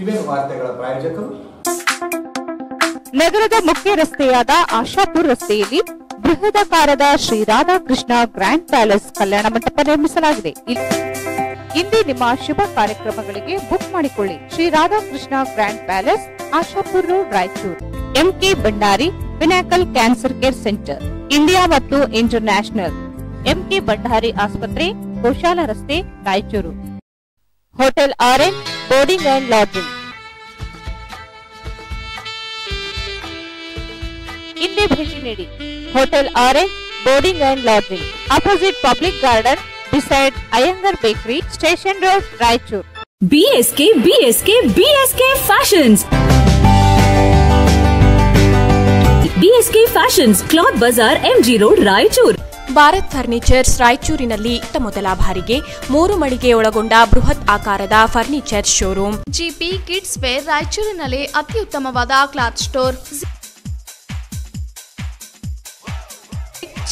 Civil ವಾರ್ತೆಗಳ ಪ್ರಾಯೋಜಕರು ನಗರದ ಮುಖ್ಯ ರಸ್ತೆಯಾದ ಆಶಾಪುರ ರಸ್ತೆಯಲ್ಲಿ ಬೃಹದಾಕಾರದ ಶ್ರೀ ರಾಧಾಕೃಷ್ಣ ಗ್ರ್ಯಾಂಡ್ ಪ್ಯಾಲೇಸ್ ಕಲ್ಯಾಣ ಮಂಟಪ ನಿರ್ಮಿಸಲಾಗಿದೆ. ಇಂದೇ ನಿಮ್ಮ ಶುಭ ಕಾರ್ಯಕ್ರಮಗಳಿಗೆ ಬುಕ್ ಮಾಡಿಕೊಳ್ಳಿ. Shri Radhakrishna grand palace, Ashapura road, Raichur. MK Bhandari pinnacle cancer care centre, India ಮತ್ತು ಇಂಟರ್ನ್ಯಾಷನಲ್. ಎಂಕೆ ಭಂಡಾರಿ ಆಸ್ಪತ್ರೆ, ಗೋಶಾಲ ರಸ್ತೆ, Raichur. Hotel orange boarding and lodging. ಇಂದೇ ಭೇಟಿ ನೀಡಿ. Hotel orange boarding and lodging, opposite public garden, beside Iyengar Bakery, Station Road, Raichur. BSK Fashions. BSK Fashions, Cloth Bazaar, MG Road, Raichur. Bharat furnitures ರಾಯಚೂರಿನಲ್ಲಿ ಮೊದಲ ಬಾರಿಗೆ 3 ಮಳಿಗೆ ಒಳಗೊಂಡ ಬೃಹತ್ ಆಕಾರದ furniture showroom. GP kids wear ರಾಯಚೂರಿನಲ್ಲಿ ಅತ್ಯುತ್ತಮವಾದ cloth store.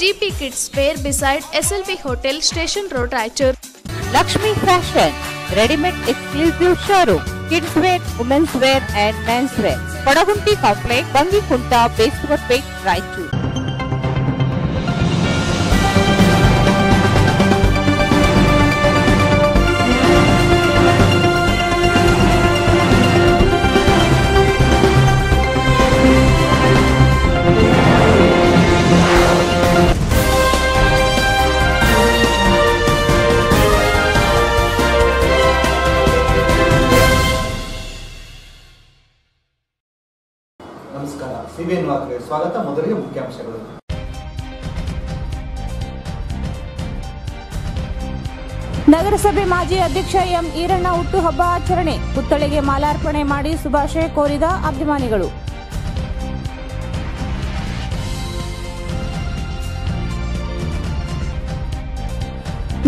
GP Kids Wear beside SLV Hotel, Station Road, Raichur. Lakshmi Fashion, ready-made exclusive showroom. Kids wear, women's wear and men's wear. Padagunti Complex, Bangikunta, Basewar Pet, Raichur. ನಮಸ್ಕಾರ. CBN ವಾರ್ತೆಗೆ ಸ್ವಾಗತ. ಮೊದಲಿಗೆ ಮುಖ್ಯಾಂಶಗಳು. ನಗರಸಭೆ ಮಾಜಿ ಅಧ್ಯಕ್ಷ M Iranna ಹುಟ್ಟುಹಬ್ಬ ಆಚರಣೆ. ಪುತ್ಥಳಿಗೆ ಮಾಲಾರ್ಪಣೆ ಮಾಡಿ ಶುಭಾಶಯ ಕೋರಿದ ಅಭಿಮಾನಿಗಳು.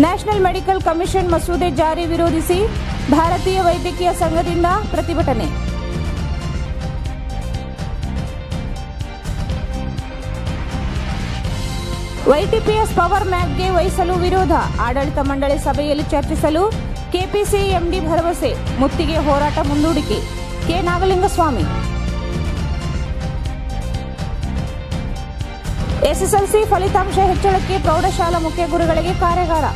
ನ್ಯಾಷನಲ್ ಮೆಡಿಕಲ್ ಕಮಿಷನ್ ಮಸೂದೆ ಜಾರಿ ವಿರೋಧಿಸಿ ಭಾರತೀಯ ವೈದ್ಯಕೀಯ ಸಂಘದಿಂದ ಪ್ರತಿಭಟನೆ. ವೈಟಿಪಿಎಸ್ ಪವರ್ ಮ್ಯಾಪ್ಗೆ ವಹಿಸಲು ವಿರೋಧ. ಆಡಳಿತ ಮಂಡಳಿ ಸಭೆಯಲ್ಲಿ ಚರ್ಚಿಸಲು ಕೆಪಿಸಿ ಎಂಡಿ ಭರವಸೆ. ಮುತ್ತಿಗೆ ಹೋರಾಟ ಮುಂದೂಡಿಕೆ. ಕೆ ನಾಗಲಿಂಗಸ್ವಾಮಿ. ಎಸ್ಎಸ್ಎಲ್ಸಿ ಫಲಿತಾಂಶ ಹೆಚ್ಚಳಕ್ಕೆ ಪ್ರೌಢಶಾಲಾ ಮುಖ್ಯ ಗುರುಗಳಿಗೆ ಕಾರ್ಯಾಗಾರ.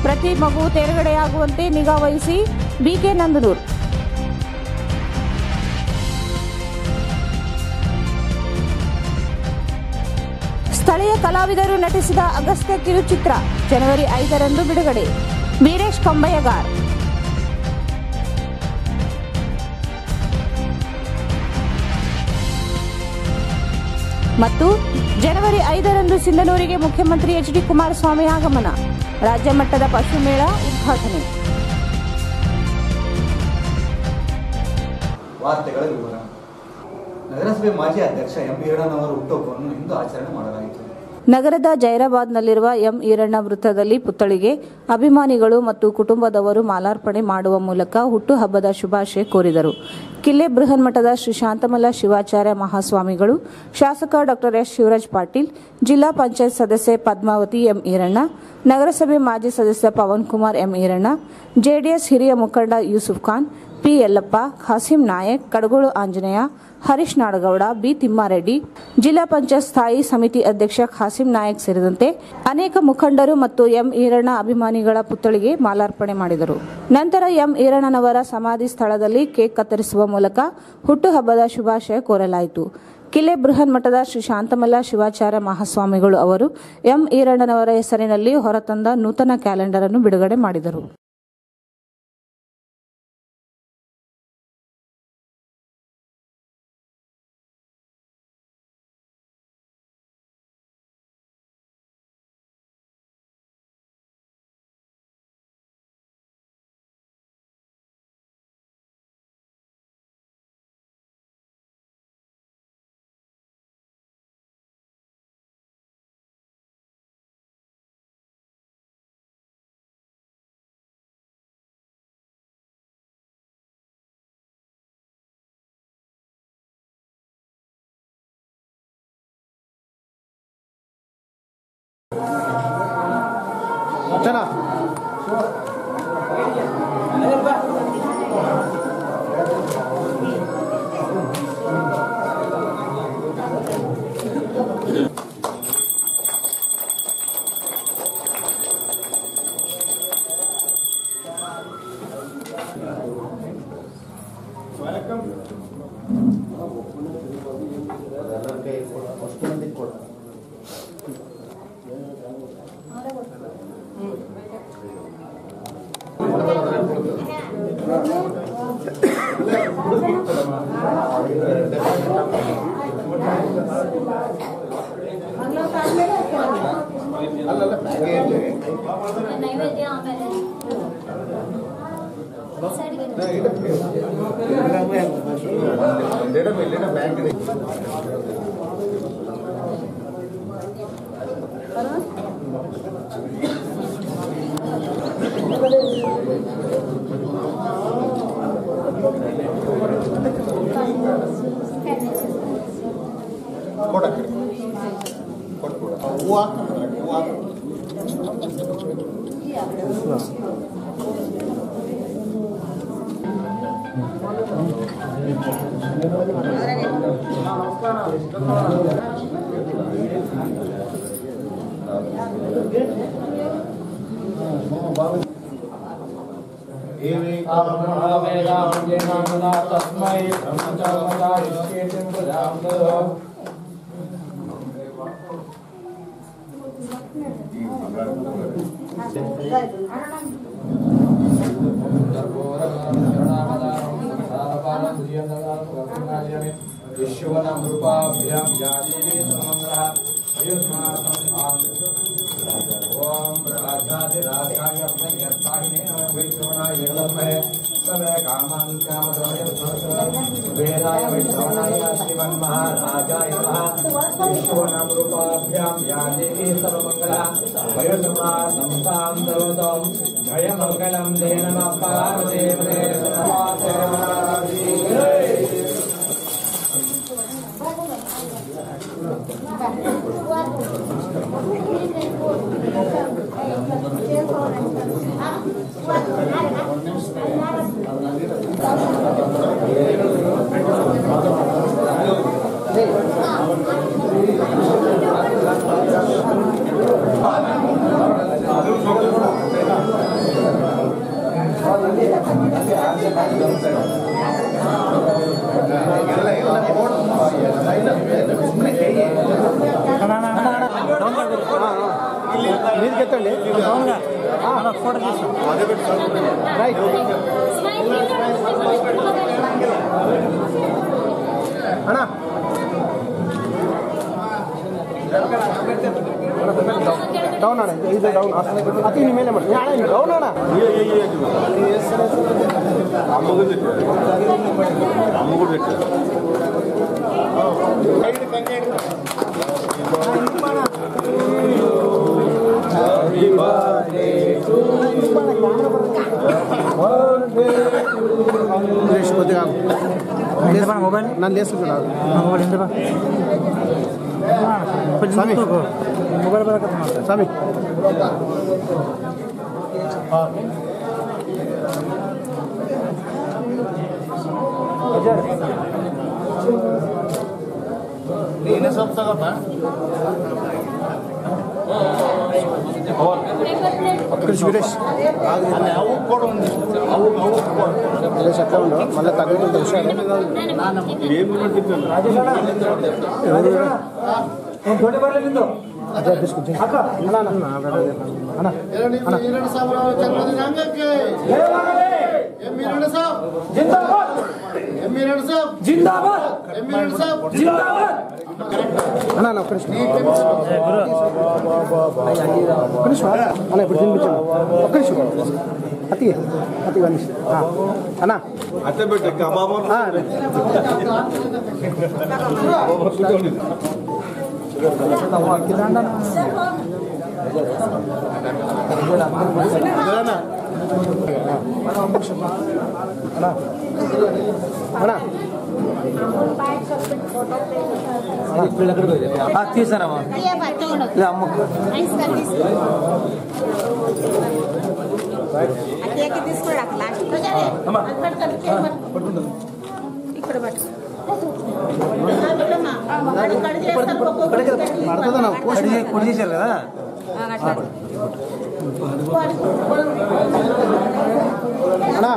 ಪ್ರತಿ ಮಗು ತೇರ್ಗಡೆಯಾಗುವಂತೆ ನಿಗಾ ವಹಿಸಿ ಬಿಕೆ ನಂದನೂರ್. ಸ್ಥಳೀಯ ಕಲಾವಿದರು ನಟಿಸಿದ ಅಗಸ್ತ್ಯ ಕಿರುಚಿತ್ರ ಜನವರಿ 5ರಂದು ಬಿಡುಗಡೆ. ವೀರೇಶ್ ಕಂಬಯ್ಯಗಾರ್. ಮತ್ತು ಜನವರಿ 5ರಂದು ಸಿಂಧನೂರಿಗೆ ಮುಖ್ಯಮಂತ್ರಿ ಎಚ್ ಡಿ ಕುಮಾರಸ್ವಾಮಿ ಆಗಮನ. ರಾಜ್ಯ ಮಟ್ಟದ ಪಶು ಮೇಳ ಉದ್ಘಾಟನೆ. ವಾರ್ತೆಗಳ ವಿವರ. ನಗರಸಭೆ ಮಾಜಿ ಅಧ್ಯಕ್ಷ ಎಂ ಈರಣ್ಣನವರ ಹುಟ್ಟುಹಬ್ಬವನ್ನು ಇಂದು ಆಚರಣೆ ಮಾಡಲಾಯಿತು. ನಗರದ ಜೈರಾಬಾದ್ನಲ್ಲಿರುವ ಎಂ ಈರಣ್ಣ ವೃತ್ತದಲ್ಲಿ ಪುತ್ಥಳಿಗೆ ಅಭಿಮಾನಿಗಳು ಮತ್ತು ಕುಟುಂಬದವರು ಮಾಲಾರ್ಪಣೆ ಮಾಡುವ ಮೂಲಕ ಹುಟ್ಟುಹಬ್ಬದ ಶುಭಾಶಯ ಕೋರಿದರು. ಕಿಲ್ಲೆ ಬೃಹನ್ಮಠದ ಶ್ರೀ ಶಾಂತಮಲ್ಲ ಶಿವಾಚಾರ್ಯ ಮಹಾಸ್ವಾಮಿಗಳು, ಶಾಸಕ ಡಾ ಎಸ್ ಶಿವರಾಜ್ ಪಾಟೀಲ್, ಜಿಲ್ಲಾ ಪಂಚಾಯತ್ ಸದಸ್ಯೆ ಪದ್ಮಾವತಿ ಎಂ ಈರಣ್ಣ, ನಗರಸಭೆ ಮಾಜಿ ಸದಸ್ಯ ಪವನ್ ಕುಮಾರ್ ಎಂ ಈರಣ್ಣ, ಜೆಡಿಎಸ್ ಹಿರಿಯ ಮುಖಂಡ ಯೂಸುಫ್ ಖಾನ್, ಪಿ ಯಲ್ಲಪ್ಪ, ಖಾಸಿಂ ನಾಯಕ್, ಕಡಗೋಳು ಆಂಜನೇಯ, ಹರೀಶ್ ನಾಡಗೌಡ, ಬಿ ತಿಮ್ಮಾರೆಡ್ಡಿ, ಜಿಲ್ಲಾ ಪಂಚಾಯತ್ ಸ್ಥಾಯಿ ಸಮಿತಿ ಅಧ್ಯಕ್ಷ ಖಾಸಿಂ ನಾಯಕ್ ಸೇರಿದಂತೆ ಅನೇಕ ಮುಖಂಡರು ಮತ್ತು ಎಂ ಈರಣ್ಣ ಅಭಿಮಾನಿಗಳ ಪುತ್ಥಳಿಗೆ ಮಾಲಾರ್ಪಣೆ ಮಾಡಿದರು. ನಂತರ ಎಂ ಈರಣ್ಣನವರ ಸಮಾಧಿ ಸ್ಥಳದಲ್ಲಿ ಕೇಕ್ ಕತ್ತರಿಸುವ ಮೂಲಕ ಹುಟ್ಟುಹಬ್ಬದ ಶುಭಾಶಯ ಕೋರಲಾಯಿತು. ಕಿಲ್ಲೆ ಬೃಹನ್ಮಠದ ಶ್ರೀ ಶಾಂತಮಲ್ಲ ಶಿವಾಚಾರ್ಯ ಮಹಾಸ್ವಾಮಿಗಳು ಅವರು ಎಂ ಈರಣ್ಣನವರ ಹೆಸರಿನಲ್ಲಿ ಹೊರತಂದ ನೂತನ ಕ್ಯಾಲೆಂಡರ್ ಅನ್ನು ಬಿಡುಗಡೆ ಮಾಡಿದರು. ಡೌನ್ ಅಣ್ಣ, ಇದು ಡೌನ್ ಅತಿ ನಿಮ್ಮ ಮೇಲೆ ಮಾಡಿ ಅಣ್ಣ, ಡೌನ್ ಅಣ್ಣ. ಮೊಬೈಲ್ ನಾನು ಲೇಸು ಮೊಬೈಲ್ ಸ್ವಾಮಿ ಮೊಬೈಲ್ ಬರಕತ್ತ ಮಾಡ್ತಾರೆ ಸ್ವಾಮಿ. ನೀನೇ ಸೊಪ್ಪು ತಗೋಪ್ಪ. ವೀರೇಶ್ ಅವು ಕೊಡು, ವೀರೇಶ್ ಅಕೌಂಟು ಮళ్ళీ తగ్గుతుంది విషయాలు అన్న ఒక్క అన్న ఇప్పుడు తినిపించాను ఒక్క నిమిషం అతి అతి అన్న అట్టే పెట్ట తీసారమ్మా పొడి చేశారు కదా అన్నా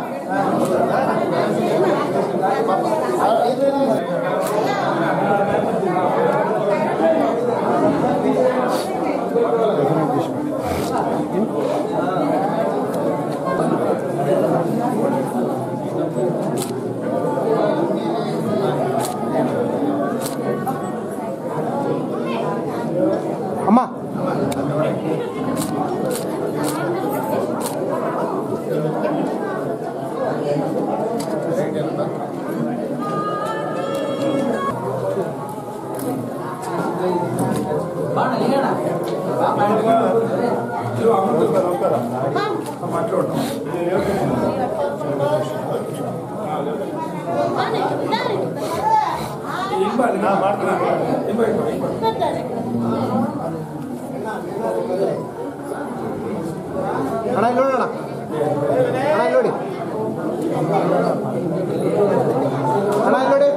ಅಣ್ಣ ಇಲ್ಲಿ ನೋಡೋಣ, ಅಣ್ಣ ಇಲ್ಲಿ ನೋಡಿ, ಅಣ್ಣ ಇಲ್ಲಿ ನೋಡಿ.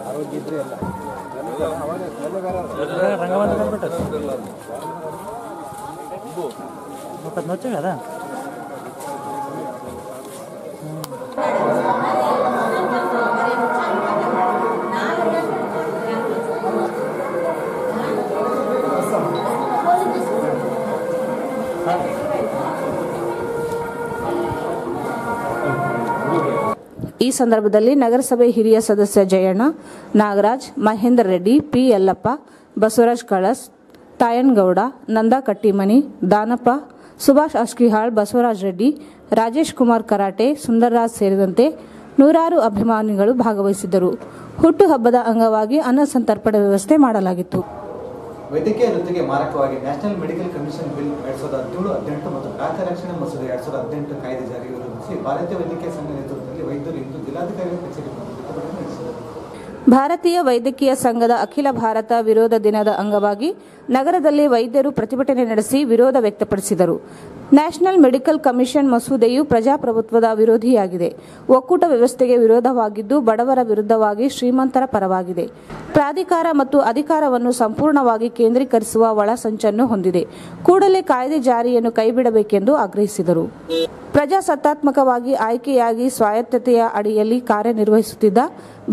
ಆರೋಗ್ಯ ಇದ್ರೆ ಎಲ್ಲ ರಂಗವಂತ ನೋಚ కదా ಈ ಸಂದರ್ಭದಲ್ಲಿ ನಗರಸಭೆ ಹಿರಿಯ ಸದಸ್ಯ ಜಯಣ್ಣ, ನಾಗರಾಜ್, ಮಹೇಂದರ್ ರೆಡ್ಡಿ, ಪಿ ಯಲ್ಲಪ್ಪ, ಬಸವರಾಜ್ ಕಳಸ್, ತಾಯನಗೌಡ, ನಂದಾ ಕಟ್ಟಿಮನಿ, ದಾನಪ್ಪ, ಸುಭಾಷ್ ಅಸ್ಕಿಹಾಳ್, ಬಸವರಾಜ್ ರೆಡ್ಡಿ, ರಾಜೇಶ್ ಕುಮಾರ್ ಕರಾಟೆ, ಸುಂದರರಾಜ್ ಸೇರಿದಂತೆ ನೂರಾರು ಅಭಿಮಾನಿಗಳು ಭಾಗವಹಿಸಿದ್ದರು. ಹುಟ್ಟುಹಬ್ಬದ ಅಂಗವಾಗಿ ಅನ್ನ ಸಂತರ್ಪಣೆ ವ್ಯವಸ್ಥೆ ಮಾಡಲಾಗಿತ್ತು. ವೈದ್ಯಕೀಯ ವೃತ್ತಿಗೆ ಮಾರಕವಾಗಿ ನ್ಯಾಷನಲ್ ಮೆಡಿಕಲ್ ಕಮಿಷನ್ ಬಿಲ್ 2017-18 ಮತ್ತು ಗ್ರಾಹಕ ರಕ್ಷಣಾ ಮಸೂದೆ 2018 ಕಾಯ್ದೆ ಜಾರಿಗೆ ವಿರೋಧಿಸಿ ಭಾರತೀಯ ವೈದ್ಯಕೀಯ ಸಂಘ ನೇತೃತ್ವದಲ್ಲಿ ವೈದ್ಯರು ಇಂದು ಜಿಲ್ಲಾಧಿಕಾರಿಗಳ ಕಚೇರಿ ಪ್ರತಿಭಟನೆ ನಡೆಸಿದರು. ಭಾರತೀಯ ವೈದ್ಯಕೀಯ ಸಂಘದ ಅಖಿಲ ಭಾರತ ವಿರೋಧ ದಿನದ ಅಂಗವಾಗಿ ನಗರದಲ್ಲಿ ವೈದ್ಯರು ಪ್ರತಿಭಟನೆ ನಡೆಸಿ ವಿರೋಧ ವ್ಯಕ್ತಪಡಿಸಿದರು. ನ್ಯಾಷನಲ್ ಮೆಡಿಕಲ್ ಕಮಿಷನ್ ಮಸೂದೆಯು ಪ್ರಜಾಪ್ರಭುತ್ವದ ವಿರೋಧಿಯಾಗಿದೆ, ಒಕ್ಕೂಟ ವ್ಯವಸ್ಥೆಗೆ ವಿರೋಧವಾಗಿದ್ದು ಬಡವರ ವಿರುದ್ಧವಾಗಿ ಶ್ರೀಮಂತರ ಪರವಾಗಿದೆ, ಪ್ರಾಧಿಕಾರ ಮತ್ತು ಅಧಿಕಾರವನ್ನು ಸಂಪೂರ್ಣವಾಗಿ ಕೇಂದ್ರೀಕರಿಸುವ ಒಳಸಂಚನ್ನು ಹೊಂದಿದೆ. ಕೂಡಲೇ ಕಾಯ್ದೆ ಜಾರಿಯನ್ನು ಕೈಬಿಡಬೇಕೆಂದು ಆಗ್ರಹಿಸಿದರು. ಪ್ರಜಾಸತ್ತಾತ್ಮಕವಾಗಿ ಆಯ್ಕೆಯಾಗಿ ಸ್ವಾಯತ್ತತೆಯ ಅಡಿಯಲ್ಲಿ ಕಾರ್ಯನಿರ್ವಹಿಸುತ್ತಿದ್ದ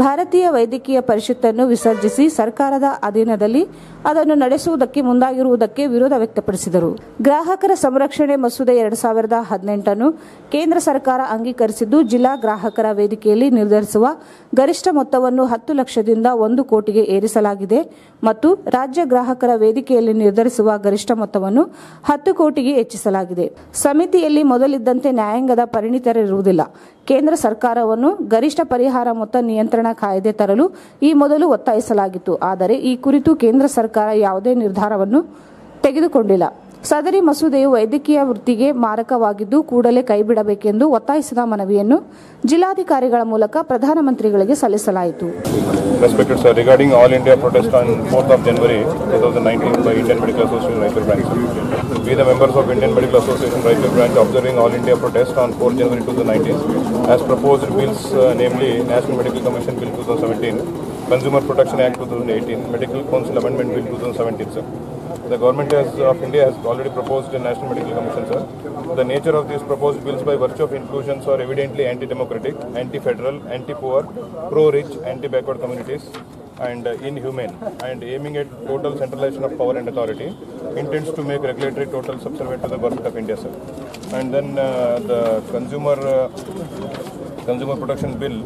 ಭಾರತೀಯ ವೈದ್ಯಕೀಯ ಪರಿಷತ್ತನ್ನು ವಿಸರ್ಜಿಸಿ ಸರ್ಕಾರದ ಅಧೀನದಲ್ಲಿ ಅದನ್ನು ನಡೆಸುವುದಕ್ಕೆ ಮುಂದಾಗಿರುವುದಕ್ಕೆ ವಿರೋಧ ವ್ಯಕ್ತಪಡಿಸಿದರು. ಗ್ರಾಹಕರ ಸಂರಕ್ಷಣೆ ಮಸೂದೆ 2018 ಕೇಂದ್ರ ಸರ್ಕಾರ ಅಂಗೀಕರಿಸಿದ್ದು, ಜಿಲ್ಲಾ ಗ್ರಾಹಕರ ವೇದಿಕೆಯಲ್ಲಿ ನಿರ್ಧರಿಸುವ ಗರಿಷ್ಠ ಮೊತ್ತವನ್ನು 10 ಲಕ್ಷದಿಂದ 1 ಕೋಟಿಗೆ ಏರಿಸಲಾಗಿದೆ ಮತ್ತು ರಾಜ್ಯ ಗ್ರಾಹಕರ ವೇದಿಕೆಯಲ್ಲಿ ನಿರ್ಧರಿಸುವ ಗರಿಷ್ಠ ಮೊತ್ತವನ್ನು 10 ಕೋಟಿಗೆ ಹೆಚ್ಚಿಸಲಾಗಿದೆ. ಸಮಿತಿಯಲ್ಲಿ ಮೊದಲಿದ್ದಂತೆ ನ್ಯಾಯಾಂಗದ ಪರಿಣಿತರಿರುವುದಿಲ್ಲ. ಕೇಂದ್ರ ಸರ್ಕಾರವನ್ನು ಗರಿಷ್ಠ ಪರಿಹಾರ ಮೊತ್ತ ನಿಯಂತ್ರಣ ಕಾಯ್ದೆ ತರಲು ಈ ಮೊದಲು ಒತ್ತಾಯಿಸಲಾಗಿತ್ತು. ಆದರೆ ಈ ಕುರಿತು ಕೇಂದ್ರ ಸರ್ಕಾರ ಯಾವುದೇ ನಿರ್ಧಾರವನ್ನು ತೆಗೆದುಕೊಂಡಿಲ್ಲ. ಸದರಿ ಮಸೂದೆಯು ವೈದ್ಯಕೀಯ ವೃತ್ತಿಗೆ ಮಾರಕವಾಗಿದ್ದು ಕೂಡಲೇ ಕೈಬಿಡಬೇಕೆಂದು ಒತ್ತಾಯಿಸಿದ ಮನವಿಯನ್ನು ಜಿಲ್ಲಾಧಿಕಾರಿಗಳ ಮೂಲಕ ಪ್ರಧಾನಮಂತ್ರಿಗಳಿಗೆ ಸಲ್ಲಿಸಲಾಯಿತು. Respected sir, regarding All India protest on 4th of January 2019 by Indian Medical Association Raipur branch, we the members of Indian Medical Association Raipur branch observing All India protest on 4th January 2019 as proposed bills, namely National Medical Commission Bill 2017, Consumer Protection Act 2018, Medical Council Amendment Bill 2017 sir. The government of India has already proposed a National Medical Commission, sir. The nature of these proposed bills by virtue of inclusions are evidently anti-democratic, anti-federal, anti-poor, pro-rich, anti-backward communities and inhumane, and aiming at total centralization of power and authority, intends to make regulatory total subservient to the government of India, sir. And then the Consumer Protection Bill,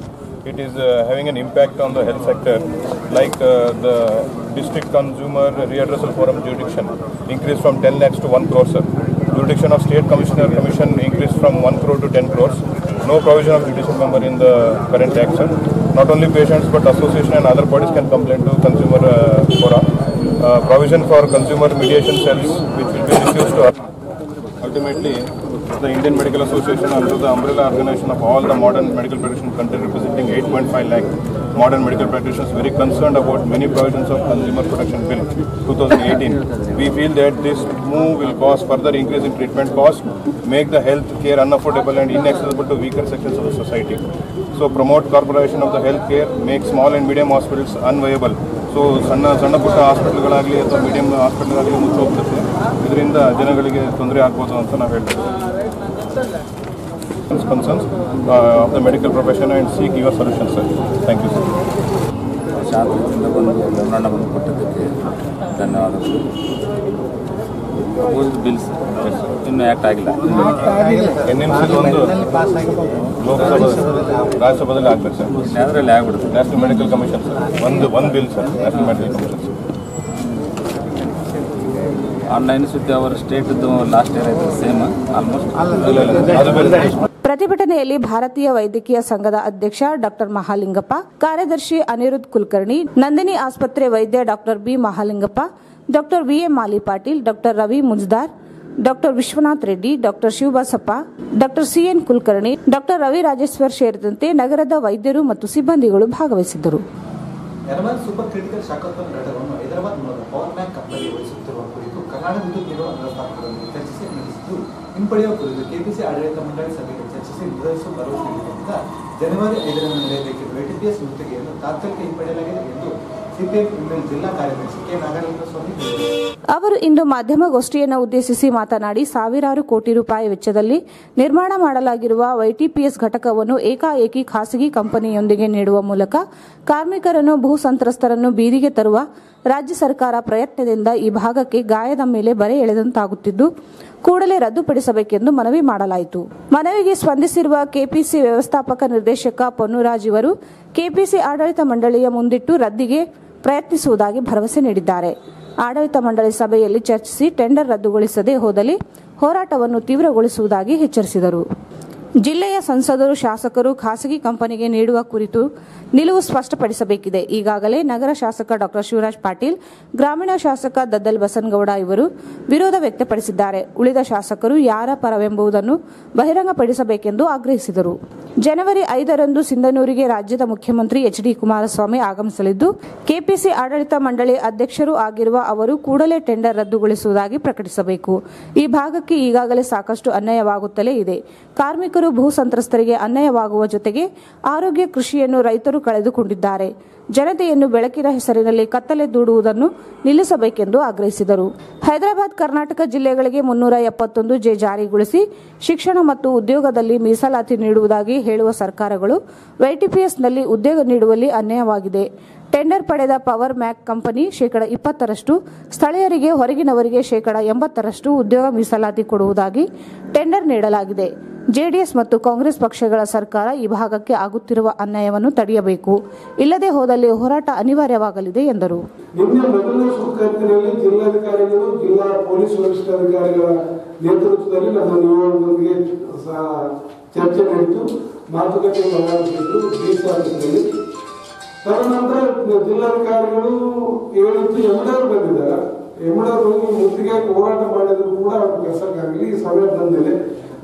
it is having an impact on the health sector, like the District Consumer Readdressal Forum jurisdiction increased from 10 lakhs to 1 crore, sir. Jurisdiction of State Commission increased from 1 crore to 10 crores. No provision of judicial member in the current act, sir. Not only patients but association and other parties can complain to Consumer Forum. Provision for consumer mediation cells which will be reduced to ultimately the Indian Medical Association, under the umbrella organization of all the modern medical practitioners country representing 8.5 lakh modern medical practitioners, very concerned about many provisions of Consumer Protection Bill 2018. We feel that this move will cause further increase in treatment costs, make the health care unaffordable and inaccessible to weaker sections of the society. So promote corporation of the health care, make small and medium hospitals unviable, so ಸಣ್ಣ ಪುಟ್ಟ ಹಾಸ್ಪಿಟಲ್ಗಳಾಗಲಿ ಅಥವಾ medium ಹಾಸ್ಪಿಟಲ್ಗಳಾಗಲಿ ಮುಚ್ಚಿ ಹೋಗ್ತದೆ. ಇದರಿಂದ ಜನಗಳಿಗೆ ತೊಂದರೆ ಆಗ್ಬೋದು ಅಂತ ನಾವು ಹೇಳ್ತೀವಿ. concerns of the medical profession and seek your solutions, sir. Thank you, sir. ಶಾಂತಿಯಿಂದ ಬಂದು ಮೆಮೊರಾಂಡಮ್ ಕೊಟ್ಟಿದ್ದಕ್ಕೆ ಧನ್ಯವಾದಗಳು. ಪ್ರಪೋಸ್ಡ್ ಬಿಲ್ಸ್ ಇನ್ನೂ ಆ್ಯಕ್ಟ್ ಆಗಿಲ್ಲ. NMC ಒಂದು ಲೋಕಸಭಾ ರಾಜ್ಯಸಭಾದಲ್ಲಿ ಆಗಬೇಕು ಸರ್. ಅದರಲ್ಲಿ ಆಗ್ಬಿಡುತ್ತೆ. ನ್ಯಾಷನಲ್ ಮೆಡಿಕಲ್ ಕಮಿಷನ್ ಸರ್, ಒಂದು bill sir, national medical commission sir. Online ಸುದ್ದಿ ಅವರ ಸ್ಟೇಟ್ದು ಲಾಸ್ಟ್ ಇಯರ್ ಆಯಿತು ಸೇಮ್ ಆಲ್ಮೋಸ್ಟ್. ಪ್ರತಿಭಟನೆಯಲ್ಲಿ ಭಾರತೀಯ ವೈದ್ಯಕೀಯ ಸಂಘದ ಅಧ್ಯಕ್ಷ ಡಾಕ್ಟರ್ ಮಹಾಲಿಂಗಪ್ಪ, ಕಾರ್ಯದರ್ಶಿ ಅನಿರುದ್ಧ್ ಕುಲಕರ್ಣಿ, ನಂದಿನಿ ಆಸ್ಪತ್ರೆ ವೈದ್ಯ doctor B Mahalingappa, doctor V A Mali Patil, doctor Ravi Mujdar, doctor Vishwanath Reddy, doctor Shivabasappa, doctor C N Kulkarni, doctor Ravi Rajeshwar ಸೇರಿದಂತೆ ನಗರದ ವೈದ್ಯರು ಮತ್ತು ಸಿಬ್ಬಂದಿಗಳು ಭಾಗವಹಿಸಿದ್ದರು. ಯರಮಲ್ ಸೂಪರ್ ಕ್ರಿಟಿಕಲ್ ಶಾಖೋತ್ಪನ್ನ ಘಟಕವನ್ನು ಹೈದರಾಬಾದ್ ಮೂಲಕ ಪವರ್ ಬ್ಯಾಂಕ್ ಕಂಪನಿಗೆ ವಹಿಸುತ್ತಿರುವ ಕುರಿತು ಕರ್ನಾಟಕ ವಿದ್ಯುತ್ ನಿಗಮ ವ್ಯವಸ್ಥಾಪಕರೊಂದಿಗೆ ಚರ್ಚಿಸಿ ನಡೆಸಿದ್ದು ಹಿಂಪಡೆಯುವ ಕುರಿತು ಕೆಪಿಸಿ ಆಡಳಿತ ಮಂಡಳಿ ಸಭೆಗೆ ಚರ್ಚಿಸಿ ನಿರ್ವಹಿಸುವ ಭರವಸೆ ನೀಡಿದ್ದರಿಂದ ಜನವರಿ 5ರಂದು ನಡೆಯಬೇಕಿರುವ ATPS ಗುತ್ತಿಗೆಯನ್ನು ತಾತ್ಕಾಲಿಕ ಹಿಂಪಡೆಯಲಾಗಿದೆ ಎಂದು ಸಿಪಿಎಂ ಎಂಎಲ್ ಜಿಲ್ಲಾ ಕಾರ್ಯದರ್ಶಿ ಕೆ ನಾಗಲಿಂಗ ಸ್ವಾಮಿ ಹೇಳಿದರು. ಅವರು ಇಂದು ಮಾಧ್ಯಮಗೋಷ್ಠಿಯನ್ನು ಉದ್ದೇಶಿಸಿ ಮಾತನಾಡಿ, ಸಾವಿರಾರು ಕೋಟಿ ರೂಪಾಯಿ ವೆಚ್ಚದಲ್ಲಿ ನಿರ್ಮಾಣ ಮಾಡಲಾಗಿರುವ YTPS ಘಟಕವನ್ನು ಏಕಾಏಕಿ ಖಾಸಗಿ ಕಂಪನಿಯೊಂದಿಗೆ ನೀಡುವ ಮೂಲಕ ಕಾರ್ಮಿಕರನ್ನು ಭೂ ಸಂತ್ರಸ್ತರನ್ನು ಬೀದಿಗೆ ತರುವ ರಾಜ್ಯ ಸರ್ಕಾರ ಪ್ರಯತ್ನದಿಂದ ಈ ಭಾಗಕ್ಕೆ ಗಾಯದ ಮೇಲೆ ಬರೆ ಎಳೆದಂತಾಗುತ್ತಿದ್ದು, ಕೂಡಲೇ ರದ್ದುಪಡಿಸಬೇಕೆಂದು ಮನವಿ ಮಾಡಲಾಯಿತು. ಮನವಿಗೆ ಸ್ಪಂದಿಸಿರುವ ಕೆಪಿಸಿ ವ್ಯವಸ್ಥಾಪಕ ನಿರ್ದೇಶಕ ಪೊನ್ನುರಾಜ್ ಇವರು ಕೆಪಿಸಿ ಆಡಳಿತ ಮಂಡಳಿಯ ಮುಂದಿಟ್ಟು ರದ್ದಿಗೆ ಪ್ರಯತ್ನಿಸುವುದಾಗಿ ಭರವಸೆ ನೀಡಿದ್ದಾರೆ. ಆಡಳಿತ ಮಂಡಳಿ ಸಭೆಯಲ್ಲಿ ಚರ್ಚಿಸಿ ಟೆಂಡರ್ ರದ್ದುಗೊಳಿಸದೆ ಹೋದಲ್ಲಿ ಹೋರಾಟವನ್ನು ತೀವ್ರಗೊಳಿಸುವುದಾಗಿ ಎಚ್ಚರಿಸಿದರು. ಜಿಲ್ಲೆಯ ಸಂಸದರು, ಶಾಸಕರು ಖಾಸಗಿ ಕಂಪನಿಗೆ ನೀಡುವ ಕುರಿತು ನಿಲುವು ಸ್ಪಷ್ಟಪಡಿಸಬೇಕಿದೆ. ಈಗಾಗಲೇ ನಗರ ಶಾಸಕ ಡಾಕ್ಟರ್ ಶಿವರಾಜ್ ಪಾಟೀಲ್, ಗ್ರಾಮೀಣ ಶಾಸಕ ದದ್ದಲ್ ಬಸನಗೌಡ ಇವರು ವಿರೋಧ ವ್ಯಕ್ತಪಡಿಸಿದ್ದಾರೆ. ಉಳಿದ ಶಾಸಕರು ಯಾರ ಪರವೆಂಬುದನ್ನು ಬಹಿರಂಗಪಡಿಸಬೇಕೆಂದು ಆಗ್ರಹಿಸಿದರು. ಜನವರಿ 5ರಂದು ಸಿಂಧನೂರಿಗೆ ರಾಜ್ಯದ ಮುಖ್ಯಮಂತ್ರಿ HD ಕುಮಾರಸ್ವಾಮಿ ಆಗಮಿಸಲಿದ್ದು, ಕೆಪಿಸಿ ಆಡಳಿತ ಮಂಡಳಿ ಅಧ್ಯಕ್ಷರೂ ಆಗಿರುವ ಅವರು ಕೂಡಲೇ ಟೆಂಡರ್ ರದ್ದುಗೊಳಿಸುವುದಾಗಿ ಪ್ರಕಟಿಸಬೇಕು. ಈ ಭಾಗಕ್ಕೆ ಈಗಾಗಲೇ ಸಾಕಷ್ಟು ಅನ್ಯಾಯವಾಗುತ್ತಲೇ ಇದೆ. ಕಾರ್ಮಿಕರು, ಭೂ ಸಂತ್ರಸ್ತರಿಗೆ ಅನ್ಯಾಯವಾಗುವ ಜೊತೆಗೆ ಆರೋಗ್ಯ, ಕೃಷಿಯನ್ನು ರೈತರು ಕಳೆದುಕೊಂಡಿದ್ದಾರೆ. ಜನತೆಯನ್ನು ಬೆಳಕಿನ ಹೆಸರಿನಲ್ಲಿ ಕತ್ತಲೆ ದೂಡುವುದನ್ನು ನಿಲ್ಲಿಸಬೇಕೆಂದು ಆಗ್ರಹಿಸಿದರು. ಹೈದರಾಬಾದ್, ಕರ್ನಾಟಕ ಜಿಲ್ಲೆಗಳಿಗೆ 371 ಜೆ ಜಾರಿಗೊಳಿಸಿ ಶಿಕ್ಷಣ ಮತ್ತು ಉದ್ಯೋಗದಲ್ಲಿ ಮೀಸಲಾತಿ ನೀಡುವುದಾಗಿ ಹೇಳುವ ಸರ್ಕಾರಗಳು YTPSನಲ್ಲಿ ಉದ್ಯೋಗ ನೀಡುವಲ್ಲಿ ಅನ್ಯಾಯವಾಗಿದೆ. ಟೆಂಡರ್ ಪಡೆದ ಪವರ್ ಮ್ಯಾಕ್ ಕಂಪನಿ ಶೇಕಡ 20ರಷ್ಟು, ಸ್ಥಳೀಯರಿಗೆ ಹೊರಗಿನವರಿಗೆ ಶೇಕಡ 80ರಷ್ಟು ಉದ್ಯೋಗ ಮೀಸಲಾತಿ ಕೊಡುವುದಾಗಿ ಟೆಂಡರ್ ನೀಡಲಾಗಿದೆ. ಜೆಡಿಎಸ್ ಮತ್ತು ಕಾಂಗ್ರೆಸ್ ಪಕ್ಷಗಳ ಸರ್ಕಾರ ಈ ಭಾಗಕ್ಕೆ ಆಗುತ್ತಿರುವ ಅನ್ಯಾಯವನ್ನು ತಡೆಯಬೇಕು. ಇಲ್ಲದೆ ಹೋದಲ್ಲಿ ಹೋರಾಟ ಅನಿವಾರ್ಯವಾಗಲಿದೆ ಎಂದರು. ನಿನ್ನೆ ಮೊದಲನೇ ಸುದ್ದಿಗೋಷ್ಠಿಯಲ್ಲಿ ಜಿಲ್ಲಾಧಿಕಾರಿಗಳು, ಜಿಲ್ಲಾ ಪೊಲೀಸ್ ವರಿಷ್ಠಾಧಿಕಾರಿಗಳ ನೇತೃತ್ವದಲ್ಲಿ ನಮ್ಮ ನಿಯೋಗದೊಂದಿಗೆ ಚರ್ಚೆ ನಡೆಯಿತು, ಮಾತುಕತೆ ನಡೆಸಿದ್ದು ಡಿಸಿ. ತದನಂತರ ಜಿಲ್ಲಾಧಿಕಾರಿಗಳು ಹೇಳಿದ್ದು ಎಮ್ಡರ್ ಬಂದಿದ್ದಾರೆ. ಎಮ್ಡರ್ ಹೋಗಿ ಮುತ್ತಿಗೆ ಹೋರಾಟ ಮಾಡಿದ್ರು ಕೂಡ ಅವ್ರ ಕೆಲಸಕ್ಕಾಗಲಿ ಸಮಯ ಬಂದಿದೆ.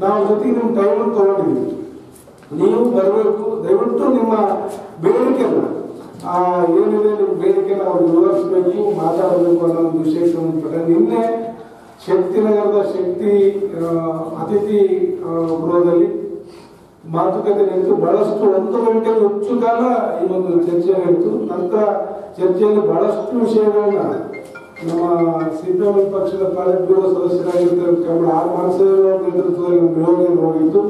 ನಾವು ಜೊತೆಗೆ ನಿಮ್ಮ ಟೈಮ್ ತಗೊಂಡಿದ್ವಿ, ನೀವು ಬರಬೇಕು, ದಯವಿಟ್ಟು ನಿಮ್ಮ ಬೇಡಿಕೆನ ಏನಿದೆ ನಿಮ್ಮ ಬೇಡಿಕೆ ನಾವು ವಿವರಿಸಬೇಕು, ಮಾತಾಡಬೇಕು ಅನ್ನೋ ಒಂದು ವಿಷಯಕ್ಕೆ ಸಂಬಂಧಪಟ್ಟ ನಿನ್ನೆ ಶಕ್ತಿನಗರದ ಶಕ್ತಿ ಅತಿಥಿ ಗೃಹದಲ್ಲಿ ಮಾತುಕತೆ ನಡೆಯಿತು. ಬಹಳಷ್ಟು 1 ಗಂಟೆಗೂ ಹೆಚ್ಚು ಕಾಲ ಈ ಒಂದು ಚರ್ಚೆ ನಡೆಯಿತು. ನಂತರ ಚರ್ಚೆಯಲ್ಲಿ ಬಹಳಷ್ಟು ವಿಷಯಗಳನ್ನ ನಮ್ಮ ಸಿಪಿಎಂ ಪಕ್ಷದ ಪಾಲಿಟ್ ಬ್ಯೂರೋ ಸದಸ್ಯರಾಗಿರ್ತಕ್ಕಂಥ ಆರ್ ಮಾನಸೇವರ ನೇತೃತ್ವದಲ್ಲಿ ನಿಯೋಗ ಹೋಗಿತ್ತು.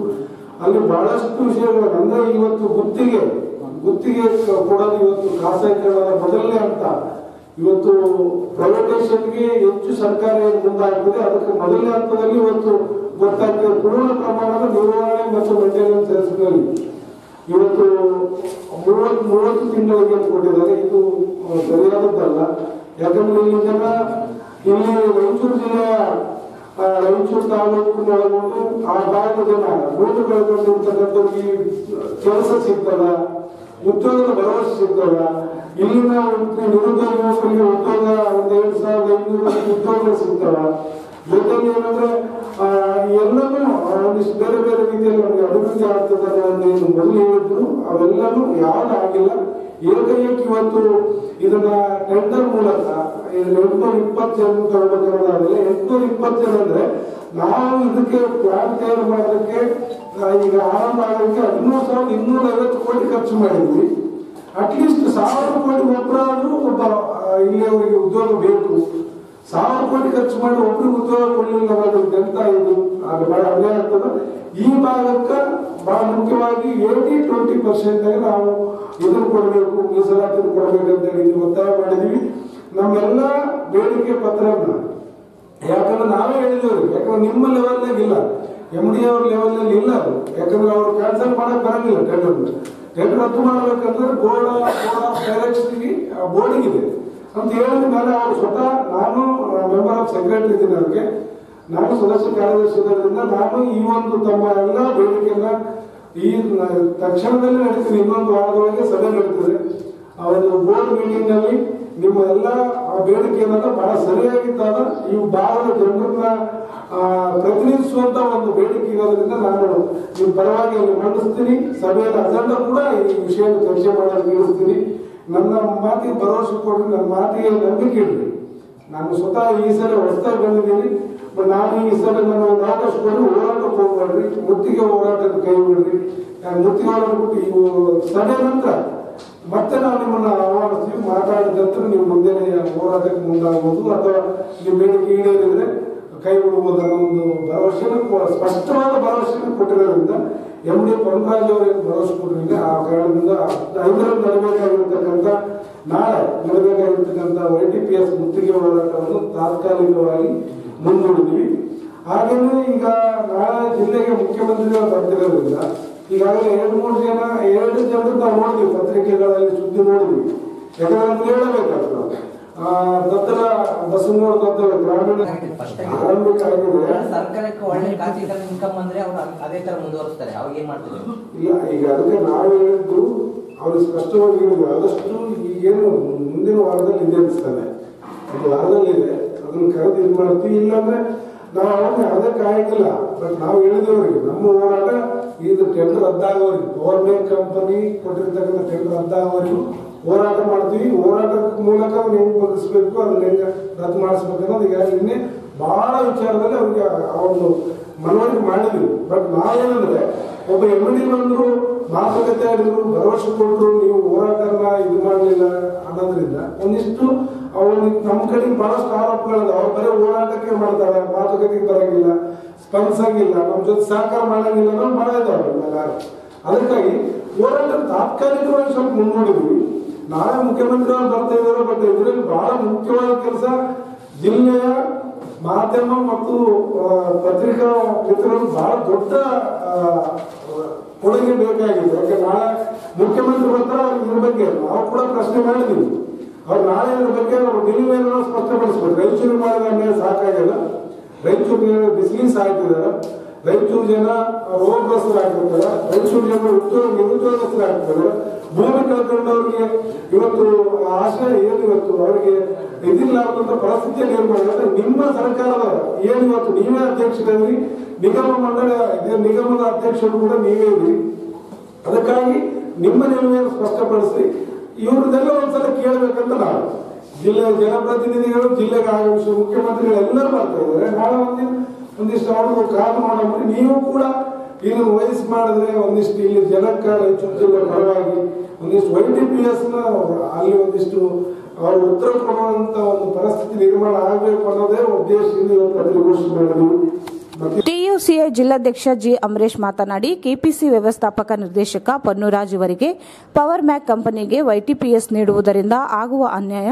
ಅಲ್ಲಿ ಬಹಳಷ್ಟು ವಿಷಯಗಳು ಅಂದ್ರೆ ಇವತ್ತು ಗುತ್ತಿಗೆ ಕೊಡೋದು ಇವತ್ತು ಖಾಸಗೀಕರಣದ ಮೊದಲನೇ ಹಂತ. ಇವತ್ತು ಪ್ರೈವೇಟೈಸೇಷನ್ಗೆ ಹೆಚ್ಚು ಸರ್ಕಾರ ಮುಂದಾಗ್ತದೆ, ಅದಕ್ಕೆ ಮೊದಲನೇ ಹಂತದಲ್ಲಿ ಇವತ್ತು ಗೊತ್ತಾಗ್ತದೆ. ಪೂರ್ಣ ಪ್ರಮಾಣದ ನಿರ್ವಹಣೆ ಮತ್ತು ಮೇಂಟೆನೆನ್ಸ್ ಹೆಸರಿನಲ್ಲಿ ಇವತ್ತು 30 ತಿಂಗಳಿಗೆ ಕೊಟ್ಟಿದ್ದಾರೆ. ಇದು ಸರಿಯಾದದ್ದಲ್ಲ. ಯಾಕಂದ್ರೆ ಇಲ್ಲಿ ಜನ ಇಲ್ಲಿ ರಾಯಚೂರು ಜಿಲ್ಲೆಯ ರಾಯಚೂರು ತಾಲೂಕು ಒಳಗೊಂಡು ಆ ಭಾಗದ ಜನ ರೋಡು ಕಳ್ಕೊಂಡಿರ್ತಕ್ಕಂಥವ್ರಿಗೆ ಕೆಲಸ ಸಿಗ್ತದ, ಉದ್ಯೋಗದ ಭರವಸೆ ಸಿಗ್ತದ. ಇಲ್ಲಿನ ನಿರುದ್ಯೋಗ ಯುವಕರಿಗೆ ಉದ್ಯೋಗ 1,500 ಉದ್ಯೋಗ ಸಿಗ್ತವ. ಜೊತೆಗೆ ಏನಂದ್ರೆ ಎಲ್ಲನೂ ಒಂದಿಷ್ಟು ಬೇರೆ ಬೇರೆ ರೀತಿಯಲ್ಲಿ ನಮಗೆ ಅಭಿವೃದ್ಧಿ ಆಗ್ತದೆ ಅನ್ನೋದು ಮೊದಲು ಹೇಳಿದ್ರು. ಅವೆಲ್ಲನೂ ಯಾವ್ದು ಆಗಿಲ್ಲ. ಏಕೈಕ ಇವತ್ತು ಇದನ್ನ ಟೆಂಡರ್ ಮೂಲಕ 820 ಜನ ತಗೋಬೇಕಾದ್ರೆ 820 ಜನ ಅಂದ್ರೆ ನಾವು ಇದಕ್ಕೆ ಪ್ಲಾನ್ ತಯಾರು ಮಾಡೋದಕ್ಕೆ ಈಗ ಆರಂಭ ಆಗೋದಕ್ಕೆ 13,250 ಕೋಟಿ ಖರ್ಚು ಮಾಡಿದ್ವಿ. ಅಟ್ಲೀಸ್ಟ್ 1000 ಕೋಟಿ ಒಬ್ಬರಾದ್ರೂ ಒಬ್ಬ ಇಲ್ಲಿ ಅವರಿಗೆ ಉದ್ಯೋಗ ಬೇಕು. 1000 ಕೋಟಿ ಖರ್ಚು ಮಾಡಿ ಒಬ್ಬರಿಗೆ ಉದ್ಯೋಗ ಕೊಡಲಿಲ್ಲ ಎಂತ ಇದು ಅದು ಬಹಳ ಅನ್ಯಾಯ ಆಗ್ತದೆ. ಈ ಭಾಗಕ್ಕೆ ಬಹಳ ಮುಖ್ಯವಾಗಿ 80-20% ನಾವು ಇದನ್ನು ಕೊಡಬೇಕು, ಮೀಸಲಾತಿ ಕೊಡಬೇಕು ಅಂತ ಹೇಳಿ ಒತ್ತಾಯ ಮಾಡಿದೀವಿ. ನಮ್ಮೆಲ್ಲ ಬೇಡಿಕೆ ಪತ್ರನ ಯಾಕಂದ್ರೆ ನಾವೇ ಹೇಳಿದವ್ರಿ, ಯಾಕಂದ್ರೆ ನಿಮ್ಮ ಲೆವೆಲ್ನಾಗ ಇಲ್ಲ, MD ಅವ್ರ ಲೆವೆಲ್ನಲ್ಲಿ ಇಲ್ಲ ಅದು. ಯಾಕಂದ್ರೆ ಅವ್ರು ಕ್ಯಾನ್ಸಲ್ ಮಾಡಕ್ ಬರಂಗಿಲ್ಲ ಟೆಂಡರ್ ರದ್ದು ಮಾಡ್ಬೇಕಂದ್ರೆ ಬೋರ್ಡ್ ಆಫ್ ಡೈರೆಕ್ಷನ್ಗೆ ಬೋರ್ಡಿಗಿದೆ ಅಂತ ಹೇಳಿದ ಮೇಲೆ ಅವ್ರು ಸ್ವತಃ, ನಾನು ಮೆಂಬರ್ ಆಫ್ ಸೆಕ್ರೆಟರಿ ಇದ್ದೀನಿ, ಅವ್ರಿಗೆ ನಾನು ಸದಸ್ಯ ಕಾರ್ಯದರ್ಶಿ ಇರೋದ್ರಿಂದ ನಾನು ಈ ಒಂದು ತಮ್ಮ ಎಲ್ಲ ಬೇಡಿಕೆಯನ್ನ ಈ ತಕ್ಷಣದಲ್ಲಿ ನಡೀತೀನಿ. ಇನ್ನೊಂದು ವಾರದೊಳಗೆ ಸಭೆ ನಡೀತದೆ. ಆ ಒಂದು ಬೋರ್ಡ್ ಮೀಟಿಂಗ್ ನಲ್ಲಿ ನಿಮ್ಮ ಎಲ್ಲ ಬೇಡಿಕೆಯನ್ನ ಬಹಳ ಸರಿಯಾಗಿದ್ದಾಗ ಈ ಭಾಗದ ಜನರನ್ನ ಪ್ರತಿನಿಧಿಸುವಂತ ಒಂದು ಬೇಡಿಕೆ ಇರೋದ್ರಿಂದ ನಾನು ನಿಮ್ಮ ಪರವಾಗಿ ಅಲ್ಲಿ ಮಂಡಿಸ್ತೀನಿ. ಸಭೆಯ ಅಜೆಂಡಾ ಕೂಡ ಈ ವಿಷಯ ಚರ್ಚೆ ಮಾಡಲು ತಿಳಿಸ್ತೀನಿ. ನನ್ನ ಮಾತಿಗೆ ಭರವಸೆ ಕೊಡ್ರಿ, ನನ್ನ ಮಾತಿಗೆ ನಂಬಿಕೆ ಇಡ್ರಿ. ನಾನು ಸ್ವತಃ ಈ ಸಲ ಹೊಸದಾಗಿ ಬಂದಿದ್ದೀನಿ. ನಾನು ಈ ಸಲ ನನ್ನ ಒಂದು ಅವಕಾಶ ಕೊಟ್ಟು ಹೋರಾಟಕ್ಕೆ ಹೋಗ್ಬೇಡ್ರಿ, ಮುತ್ತಿಗೆ ಹೋರಾಟದ ಕೈ ಬಿಡ್ರಿ. ಮುತ್ತಿಗೆ ಹೋರಾಟ ಬಿಟ್ಟು ಇವು ಸಭೆ ನಂತರ ಮತ್ತೆ ನಾವು ನಿಮ್ಮನ್ನ ಆಹ್ವಾನಿಸ್ತೀವಿ. ಮಾತಾಡಿದಂತ ನೀವು ಮುಂದೆ ಹೋರಾಟಕ್ಕೆ ಮುಂದಾಗಬಹುದು ಅಥವಾ ನಿಮ್ಮ ಬೇಡಿಕೆ ಈಡೇರಿದ್ರೆ ಕೈ ಬಿಡುವುದು ಅನ್ನೋ ಒಂದು ಭರವಸೆಯನ್ನು, ಸ್ಪಷ್ಟವಾದ ಭರವಸೆಯನ್ನು ಕೊಟ್ಟಿರೋದ್ರಿಂದ MD ಪೊನ್ರಾಜ್ ಅವರಿಗೆ ಭರವಸೆ ಕೊಟ್ಟಿರಿಂದ ಆ ಕಾರಣದಿಂದ 5ರಂದು ನಡೆಯಬೇಕಾಗಿರ್ತಕ್ಕಂಥ ನಾಳೆ ನಡೆಯಬೇಕಾಗಿರ್ತಕ್ಕಂಥ YTPS ಮುತ್ತಿಗೆ ಹೋರಾಟವನ್ನು ತಾತ್ಕಾಲಿಕವಾಗಿ ಮುಂದೂಡಿದ್ವಿ. ಹಾಗೆಯೇ ಈಗ ನಾಳೆ ಜಿಲ್ಲೆಗೆ ಮುಖ್ಯಮಂತ್ರಿಗಳು ಬರ್ತಿರೋದ್ರಿಂದ ಈಗಾಗಲೇ 2 ಜನರು ನಾವು ನೋಡಿದ್ವಿ, ಪತ್ರಿಕೆಗಳಲ್ಲಿ ಸುದ್ದಿ ನೋಡಿದ್ವಿ. ಯಾಕಂದ್ರೆ ಹೇಳಬೇಕಾಗ್ತದೆ ದತ್ತಲ ಬಸವನಗೌಡ ದತ್ತಲ ಗ್ರಾಮೀಣ ಆರಂಭಿಕ ಆಗಿದೆ. ಸರ್ಕಾರಕ್ಕೆ ಒಳ್ಳೆ ಖಾಸಗಿ ಇನ್ಕಮ್ ಬಂದ್ರೆ ಅವರು ಅದೇ ತರ ಮುಂದುವರಿಸ್ತಾರೆ. ಅವಾಗ ಏನ್ ಮಾಡ್ತಿದ್ರು? ಇಲ್ಲ, ಈಗ ಅದಕ್ಕೆ ನಾವು ಹೇಳಿದ್ದು ಅವ್ರಿಗೆ ಸ್ಪಷ್ಟವಾಗಿ ಹೇಳಿದ್ವಿ. ಆದಷ್ಟು ಈಗೇನು ಮುಂದಿನ ವಾರದಲ್ಲಿ ಇದೆ ಅನಿಸ್ತಾನೆ, ಒಂದು ವಾರದಲ್ಲಿ ಇದೆ, ಅದನ್ನ ಕರೆದು ಇದು ಮಾಡ್ತೀವಿ. ಇಲ್ಲಾಂದ್ರೆ ನಾವು ಅವಾಗ ಅದಕ್ಕೆ ಆಗಿಲ್ಲ. ಬಟ್ ನಾವು ಹೇಳಿದವರಿಗೆ ನಮ್ಮ ಹೋರಾಟ ಇದು ಟೆಂಡರ್ ರದ್ದಾಗೋರಿಗೆ, ಗವರ್ಮೆಂಟ್ ಕಂಪನಿ ಕೊಟ್ಟಿರ್ತಕ್ಕಂಥ ಟೆಂಡರ್ ರದ್ದಾಗೋರಿಗೂ ಹೋರಾಟ ಮಾಡ್ತೀವಿ. ಹೋರಾಟದ ಮೂಲಕ ಹೆಂಗ್ ಬದಲಿಸ್ಬೇಕು, ಅದನ್ನ ಹೆಂಗ ರದ್ದು ಮಾಡಿಸ್ಬೇಕು ಅನ್ನೋದು ಈಗ ಇನ್ನೇ ಬಹಳ ವಿಚಾರದಲ್ಲಿ ಅವ್ರಿಗೆ ಒಂದು ಮನವರಿಕೆ ಮಾಡಿದ್ವಿ. ಬಟ್ ನಾವೇನಂದ್ರೆ ಒಬ್ಬ MD ಬಂದ್ರು, ಮಾತುಕತೆ ಆಡಿದ್ರು, ಭರವಸೆ ಕೊಟ್ಟರು, ನೀವು ಹೋರಾಟನ ಇದು ಮಾಡಲಿಲ್ಲ ಅನ್ನೋದ್ರಿಂದ ಒಂದಿಷ್ಟು ಅವ್ರಿಗೆ ನಮ್ಮ ಕಡೆ ಬಹಳಷ್ಟು ಆರೋಪಗಳಿದೆ. ಅವ್ರು ಬರೀ ಹೋರಾಟಕ್ಕೆ ಮಾಡ್ತಾರೆ, ಮಾತುಕತೆಗೆ ಬರಂಗಿಲ್ಲ, ಸ್ಪಂದಿಸಂಗಿಲ್ಲ, ನಮ್ಮ ಜೊತೆ ಸಹಕಾರ ಮಾಡಂಗಿಲ್ಲ ಅನ್ನೋ ಬಹಳ ಇದಾವೆ. ಅದಕ್ಕಾಗಿ ಹೋರಾಟ ತಾತ್ಕಾಲಿಕವಾಗಿ ಸ್ವಲ್ಪ ಮುಂದೂಡಿದ್ವಿ. ನಾಳೆ ಮುಖ್ಯಮಂತ್ರಿಗಳು ಬರ್ತಾ ಇದ್ದಾರೆ. ಬಟ್ ಇದರಲ್ಲಿ ಬಹಳ ಮುಖ್ಯವಾದ ಕೆಲಸ ಜಿಲ್ಲೆಯ ಮಾಧ್ಯಮ ಮತ್ತು ಪತ್ರಿಕಾ ಮಿತ್ರರು ಬಹಳ ದೊಡ್ಡ ಕೊಡುಗೆ ಬೇಕಾಗಿದೆ. ಯಾಕೆ ನಾಳೆ ಮುಖ್ಯಮಂತ್ರಿ ಬರ್ತಾರೆ, ಇದ್ರ ಬಗ್ಗೆ ನಾವು ಕೂಡ ಪ್ರಶ್ನೆ ಮಾಡಿದ್ವಿ. ಅವ್ರು ನಾಳೆ ಇದ್ರ ಬಗ್ಗೆ ಅವರು ನಿಲುವೇನೋ ಸ್ಪಷ್ಟಪಡಿಸ್ಬೇಕು. ರಾಯಚೂರು ಮಾಡಿದ ಅನ್ಯಾಯ ಸಾಕಾಗಿಲ್ಲ, ರಾಯಚೂರಿನ ಬಿಸಿಲಿ ಸಾಯ್ತಿದ್ದಾರೆ, ರಾಯಚೂರು ಜನ ರೋಗಗ್ರಸ್ತರಾಗ್ತಿರ್ತಾರೆ, ರಾಯಚೂರು ಜನ ನಿರುದ್ಯೋಗಸ್ಥರಾಗ್ತಿದ್ದಾರೆ, ಭೂಮಿ ಕಳ್ಕೊಂಡವ್ರಿಗೆ ಇವತ್ತು ಆಶೆ ಏನು ಇವತ್ತು ಅವರಿಗೆ ಇದಿಲ್ಲ ಅನ್ನೋ ಪರಿಸ್ಥಿತಿಯಲ್ಲಿ ಏನ್ ಮಾಡಿದ್ರೆ ನಿಮ್ಮ ಸರ್ಕಾರದ ಏನು ಇವತ್ತು ನೀವೇ ಅಧ್ಯಕ್ಷರಾದ್ರಿ, ನಿಗಮದ ಅಧ್ಯಕ್ಷರು ಕೂಡ ನೀವೇ ಇದ್ರಿ. ಅದಕ್ಕಾಗಿ ನಿಮ್ಮ ನಿಲುವನ್ನು ಸ್ಪಷ್ಟಪಡಿಸಿ ಇವ್ರದೆಲ್ಲ ಒಂದ್ಸಲ ಕೇಳಬೇಕಂತ ನಾವು ಜಿಲ್ಲೆಯ ಜನಪ್ರತಿನಿಧಿಗಳು, ಜಿಲ್ಲೆಗೆ ಆಗಮಿಸುವ ಮುಖ್ಯಮಂತ್ರಿಗಳು ಎಲ್ಲರೂ ಮಾಡ್ತಾ ಇದ್ದಾರೆ. ನಾಳೆ ಒಂದಿಷ್ಟು ಅವ್ರಿಗೂ ಕಾದು ಮಾಡಂದ್ರೆ ನೀವು ಕೂಡ ಇದನ್ನು ವಹಿಸಿ ಮಾಡಿದ್ರೆ ಒಂದಿಷ್ಟು ಇಲ್ಲಿ ಜನಕ್ಕೆ ರಾಯಚೂರು ಜಿಲ್ಲೆ ಪರವಾಗಿ ಒಂದಿಷ್ಟು YTPS ಅಲ್ಲಿ ಒಂದಿಷ್ಟು ಅವರು ಉತ್ತರ ಕೊಡುವಂತ ಒಂದು ಪರಿಸ್ಥಿತಿ ನಿರ್ಮಾಣ ಆಗಬೇಕು ಅನ್ನೋದೇ ಉದ್ದೇಶದಿಂದ ಇವತ್ತು ಪತ್ರಿಕಾಗೋಷ್ಠಿ ಮಾಡಿದ್ವಿ. TUCA ಜಿಲ್ಲಾಧ್ಯಕ್ಷ G. ಅಮರೇಶ್ ಮಾತನಾಡಿ, ಕೆಪಿಸಿ ವ್ಯವಸ್ಥಾಪಕ ನಿರ್ದೇಶಕ ಪೊನ್ನುರಾಜ್ ಅವರಿಗೆ ಪವರ್ ಮ್ಯಾಕ್ ಕಂಪನಿಗೆ YTPS ನೀಡುವುದರಿಂದ ಆಗುವ ಅನ್ಯಾಯ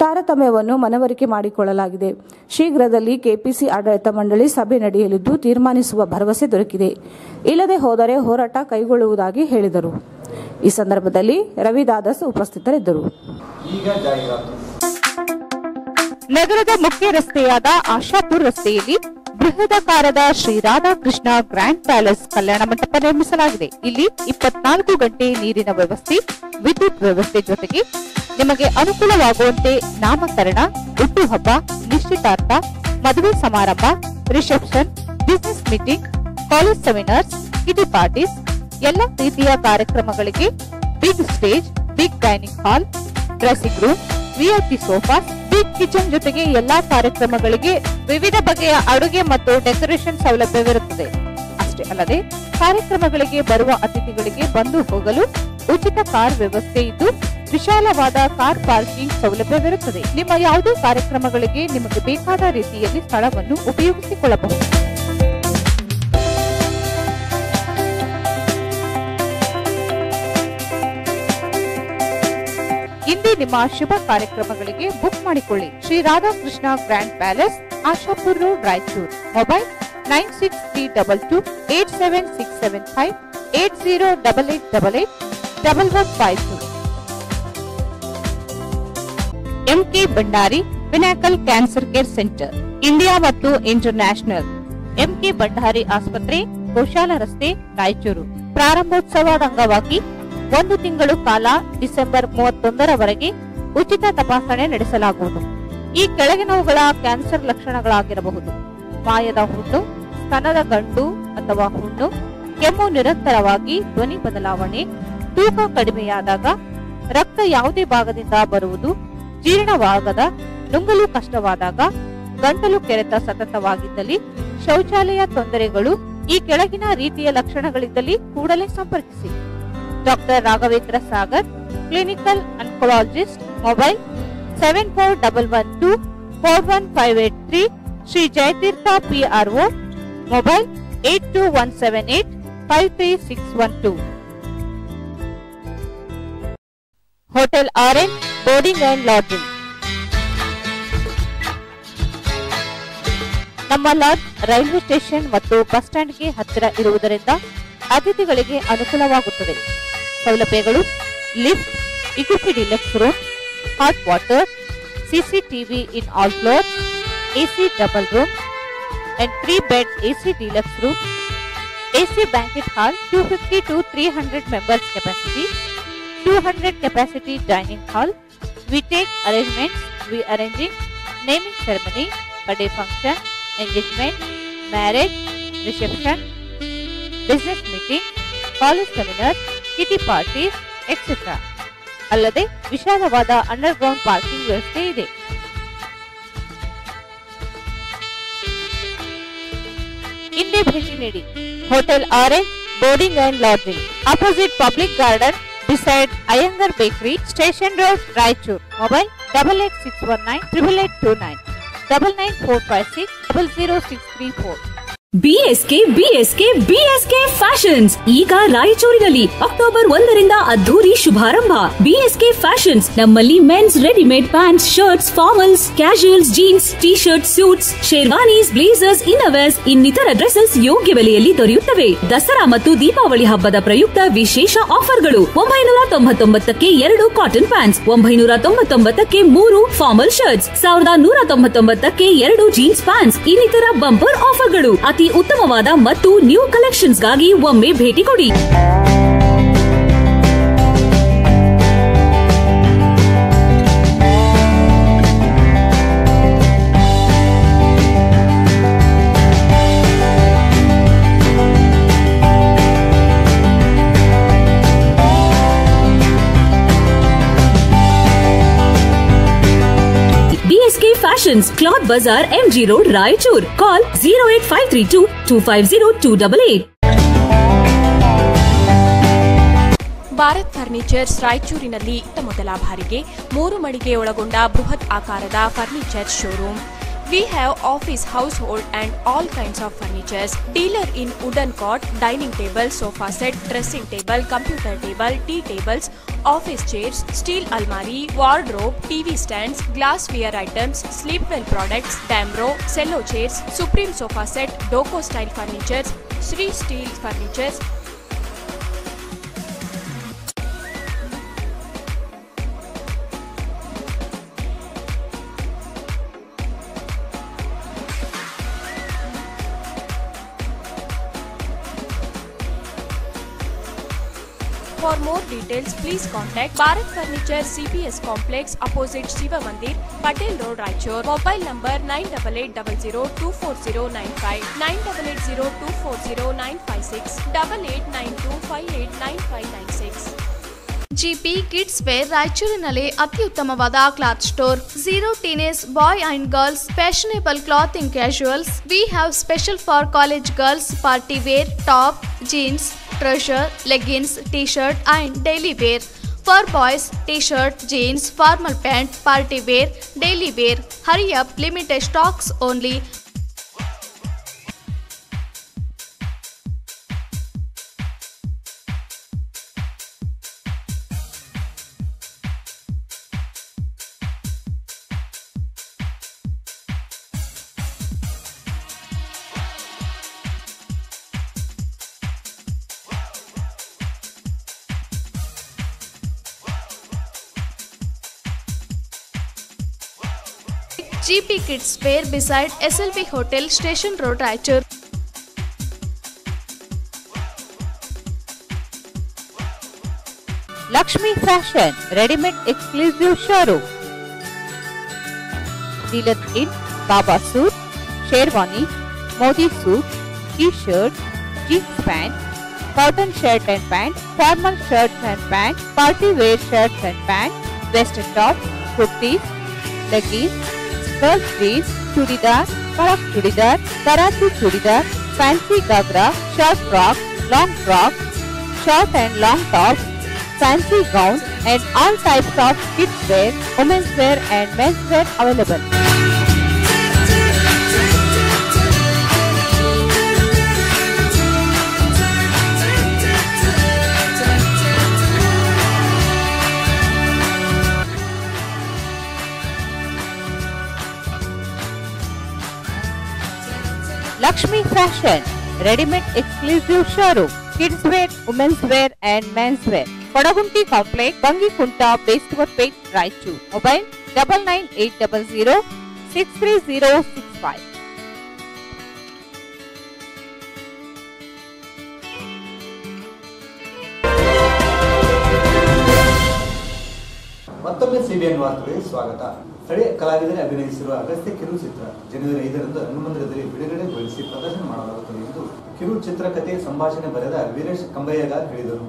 ತಾರತಮ್ಯವನ್ನು ಮನವರಿಕೆ ಮಾಡಿಕೊಳ್ಳಲಾಗಿದೆ. ಶೀಘ್ರದಲ್ಲಿ ಕೆಪಿಸಿ ಆಡಳಿತ ಮಂಡಳಿ ಸಭೆ ನಡೆಯಲಿದ್ದು ತೀರ್ಮಾನಿಸುವ ಭರವಸೆ ದೊರಕಿದೆ. ಇಲ್ಲದೆ ಹೋದರೆ ಹೋರಾಟ ಕೈಗೊಳ್ಳುವುದಾಗಿ ಹೇಳಿದರು. ಈ ಸಂದರ್ಭದಲ್ಲಿ ರವಿದಾಸ್ ಉಪಸ್ಥಿತರಿದ್ದರು. ನಗರದ ಮುಖ್ಯ ರಸ್ತೆಯಾದ ಆಶಾಪುರ್ ರಸ್ತೆಯಲ್ಲಿ ಬೃಹದಾಕಾರದ ಶ್ರೀ ರಾಧಾಕೃಷ್ಣ ಗ್ರ್ಯಾಂಡ್ ಪ್ಯಾಲೇಸ್ ಕಲ್ಯಾಣ ಮಂಟಪ ನಿರ್ಮಿಸಲಾಗಿದೆ. ಇಲ್ಲಿ 24 ಗಂಟೆ ನೀರಿನ ವ್ಯವಸ್ಥೆ, ವಿದ್ಯುತ್ ವ್ಯವಸ್ಥೆ ಜೊತೆಗೆ ನಿಮಗೆ ಅನುಕೂಲವಾಗುವಂತೆ ನಾಮಕರಣ, ಹುಟ್ಟುಹಬ್ಬ, ನಿಶ್ಚಿತಾರ್ಥ, ಮದುವೆ ಸಮಾರಂಭ, reception, business meeting, college seminars, kitty parties, ಎಲ್ಲ ರೀತಿಯ ಕಾರ್ಯಕ್ರಮಗಳಿಗೆ big stage, big dining hall, dressing room, VIP sofa, big kitchen ಜೊತೆಗೆ ಎಲ್ಲಾ ಕಾರ್ಯಕ್ರಮಗಳಿಗೆ ವಿವಿಧ ಬಗೆಯ ಅಡುಗೆ ಮತ್ತು ಡೆಕೋರೇಷನ್ ಸೌಲಭ್ಯವಿರುತ್ತದೆ. ಅಷ್ಟೇ ಅಲ್ಲದೆ ಕಾರ್ಯಕ್ರಮಗಳಿಗೆ ಬರುವ ಅತಿಥಿಗಳಿಗೆ ಬಂದು ಹೋಗಲು ಉಚಿತ ಕಾರ್ ವ್ಯವಸ್ಥೆ ಇದ್ದು ವಿಶಾಲವಾದ ಕಾರ್ ಪಾರ್ಕಿಂಗ್ ಸೌಲಭ್ಯವಿರುತ್ತದೆ. ನಿಮ್ಮ ಯಾವುದೇ ಕಾರ್ಯಕ್ರಮಗಳಿಗೆ ನಿಮಗೆ ಬೇಕಾದ ರೀತಿಯಲ್ಲಿ ಸ್ಥಳವನ್ನು ಉಪಯೋಗಿಸಿಕೊಳ್ಳಬಹುದು. ಇಂದೇ ನಿಮ್ಮ ಶುಭ ಕಾರ್ಯಕ್ರಮಗಳಿಗೆ ಬುಕ್ ಮಾಡಿಕೊಳ್ಳಿ. Shri Radhakrishna grand palace, Ashapur road, Raichur. Mobile 9632287675 8088881152. MK Bhandari pinnacle cancer care centre, India ಮತ್ತು ಇಂಟರ್ನ್ಯಾಷನಲ್. ಎಂಕೆ ಭಂಡಾರಿ ಆಸ್ಪತ್ರೆ, ಗೋಶಾಲ ರಸ್ತೆ, ರಾಯಚೂರು. ಪ್ರಾರಂಭೋತ್ಸವದ ಅಂಗವಾಗಿ 1 ತಿಂಗಳು ಕಾಲ ಡಿಸೆಂಬರ್ 31ರವರೆಗೆ ಉಚಿತ ತಪಾಸಣೆ ನಡೆಸಲಾಗುವುದು. ಈ ಕೆಳಗಿನವುಗಳ ಕ್ಯಾನ್ಸರ್ ಲಕ್ಷಣಗಳಾಗಿರಬಹುದು: ಮಾಯದ ಹುಣ್ಣು, ಸ್ತನದ ಗಂಟು ಅಥವಾ ಹುಣ್ಣು, ಕೆಮ್ಮು ನಿರಂತರವಾಗಿ, ಧ್ವನಿ ಬದಲಾವಣೆ, ತೂಕ ಕಡಿಮೆಯಾದಾಗ, ರಕ್ತ ಯಾವುದೇ ಭಾಗದಿಂದ ಬರುವುದು, ಜೀರ್ಣವಾಗದ, ನುಂಗಲು ಕಷ್ಟವಾದಾಗ, ಗಂಟಲು ಕೆರೆತ ಸತತವಾಗಿದ್ದಲ್ಲಿ, ಶೌಚಾಲಯ ತೊಂದರೆಗಳು, ಈ ಕೆಳಗಿನ ರೀತಿಯ ಲಕ್ಷಣಗಳಿದ್ದಲ್ಲಿ ಕೂಡಲೇ ಸಂಪರ್ಕಿಸಿ. Doctor Raghavendra Sagar, clinical oncologist. Mobile 7411241583. Shri Jayatirtha PRO. Mobile 8217853612. Hotel orange boarding and lodging. ನಮ್ಮ ಲಾಡ್ಜ್ ರೈಲ್ವೆ ಸ್ಟೇಷನ್ ಮತ್ತು ಬಸ್ ಸ್ಟ್ಯಾಂಡ್ಗೆ ಹತ್ತಿರ ಇರುವುದರಿಂದ ಅತಿಥಿಗಳಿಗೆ ಅನುಕೂಲವಾಗುತ್ತದೆ. ಸೌಲಭ್ಯಗಳು: lift, equipped deluxe room, hot water, CCTV in all floors, AC double room and 3-bed AC deluxe room, AC banquet hall, 250 to 300 members capacity, 200 capacity dining hall. We take arrangements. We arranging naming ceremony, birthday function, engagement, marriage, reception, business meeting, college seminars, kitty parties, etc. ಅಲ್ಲದೆ ವಿಶಾಲವಾದ underground parking ವ್ಯವಸ್ಥೆ ಇದೆ. ಇಂದೇ ಭೇಟಿ ನೀಡಿ. Hotel orange boarding and lodging, opposite public garden, beside Iyengar Bakery, Station Road, Raichur. Mobile 8861988829 99456 00634. BSK fashions ಈಗ ರಾಯಚೂರಿನಲ್ಲಿ October 1ರಿಂದ ಅದ್ದೂರಿ ಶುಭಾರಂಭ. BSK ಫ್ಯಾಷನ್ಸ್ ನಮ್ಮಲ್ಲಿ men's readymade pants, shirts, formals, casuals, jeans, T shirt, suits, sherwanis, blazers, innerwears ಇನ್ನಿತರ dresses ಯೋಗ್ಯ ಬೆಲೆಯಲ್ಲಿ ದೊರೆಯುತ್ತವೆ. ದಸರಾ ಮತ್ತು ದೀಪಾವಳಿ ಹಬ್ಬದ ಪ್ರಯುಕ್ತ ವಿಶೇಷ ಆಫರ್ಗಳು: 999ಕ್ಕೆ 2 ಕಾಟನ್ ಪ್ಯಾಂಟ್ಸ್, 999ಕ್ಕೆ 3 ಫಾರ್ಮಲ್ ಶರ್ಟ್ಸ್, 1199ಕ್ಕೆ 2 ಜೀನ್ಸ್ ಪ್ಯಾಂಟ್ಸ್ ಇನ್ನಿತರ ಬಂಪರ್ ಆಫರ್ಗಳು. ಅತಿ ಉತ್ತಮವಾದ ಮತ್ತು ನ್ಯೂ ಕಲೆಕ್ಷನ್ಸ್ಗಾಗಿ ಒಮ್ಮೆ ಭೇಟಿ ಕೊಡಿ. BSK Fashions, Cloth Bazaar, MG Road, Raichur. Call 08532 250 288. Bharat furnitures ರಾಯಚೂರಿನಲ್ಲಿ ಮೊದಲ ಬಾರಿಗೆ 3 ಮಳಿಗೆ ಒಳಗೊಂಡ ಬೃಹತ್ ಆಕಾರದ furniture showroom. We have office, household and all kinds of furnitures. Dealer in wooden cot, dining table, sofa set, dressing table, computer table, tea tables, office chairs, steel almari, wardrobe, TV stands, glassware items, sleepwell products, Damro, cello chairs, Supreme sofa set, Doco style furnitures, Sri steel furnitures. For more details, please contact Bharat Furniture CPS Complex opposite Shiva Mandir, Patel Road, Raichur. Mobile number 9880240959, 9880240956, 8892589596. GP Kids Wear ರಾಯಚೂರಿನಲ್ಲಿ ಅತಿ ಉತ್ತಮವಾದ cloth store. 0 teenage boy and girls fashionable clothing casuals. We have special for college girls party wear, top, jeans, trouser, leggings, t-shirt and daily wear. For boys, t-shirt, jeans, formal pant, party wear, daily wear. Hurry up, limited stocks only. GP Kids Fair beside SLV Hotel, Station Road, Raichur. Lakshmi Fashion, ready-made exclusive showroom. Dealer in Baba suit, Sherwani, Modi suit, t-shirt, jeans pant, cotton shirt and pant, formal shirts and pant, party wear shirts and pant, western top, kurtis, leggings, girls jeans, chudidar, karak chudidar, Karachi chudidar, fancy gagra, short frock, long frock, short and long tops, fancy gowns and all types of kids wear, women's wear and men's wear available. Lakshmi Fashion, ready-made exclusive showroom, kids wear, women's wear and men's wear. Kodagunti Complex, Bangikunta, Bestwar-Pet, Raichur. Mobile 99800 63065. ಮತ್ತೊಮ್ಮೆ CBN ವಾರ್ತೆಗೆ ಸ್ವಾಗತ. ಸ್ಥಳೀಯ ಕಲಾವಿದರೇ ಅಭಿನಯಿಸಿರುವ ಅಗಸ್ತ್ಯ ಕಿರು ಚಿತ್ರ ಜನವರಿ 5ರಂದು ರಂಗಮಂದಿರದಲ್ಲಿ ಬಿಡುಗಡೆಗೊಳಿಸಿ ಪ್ರದರ್ಶನ ಮಾಡಲಾಗುತ್ತದೆ ಎಂದು ಕಿರು ಚಿತ್ರಕಥೆ ಸಂಭಾಷಣೆ ಬರೆದ ವೀರೇಶ್ ಕಂಬಯ್ಯಗಾರ್ ಹೇಳಿದರು.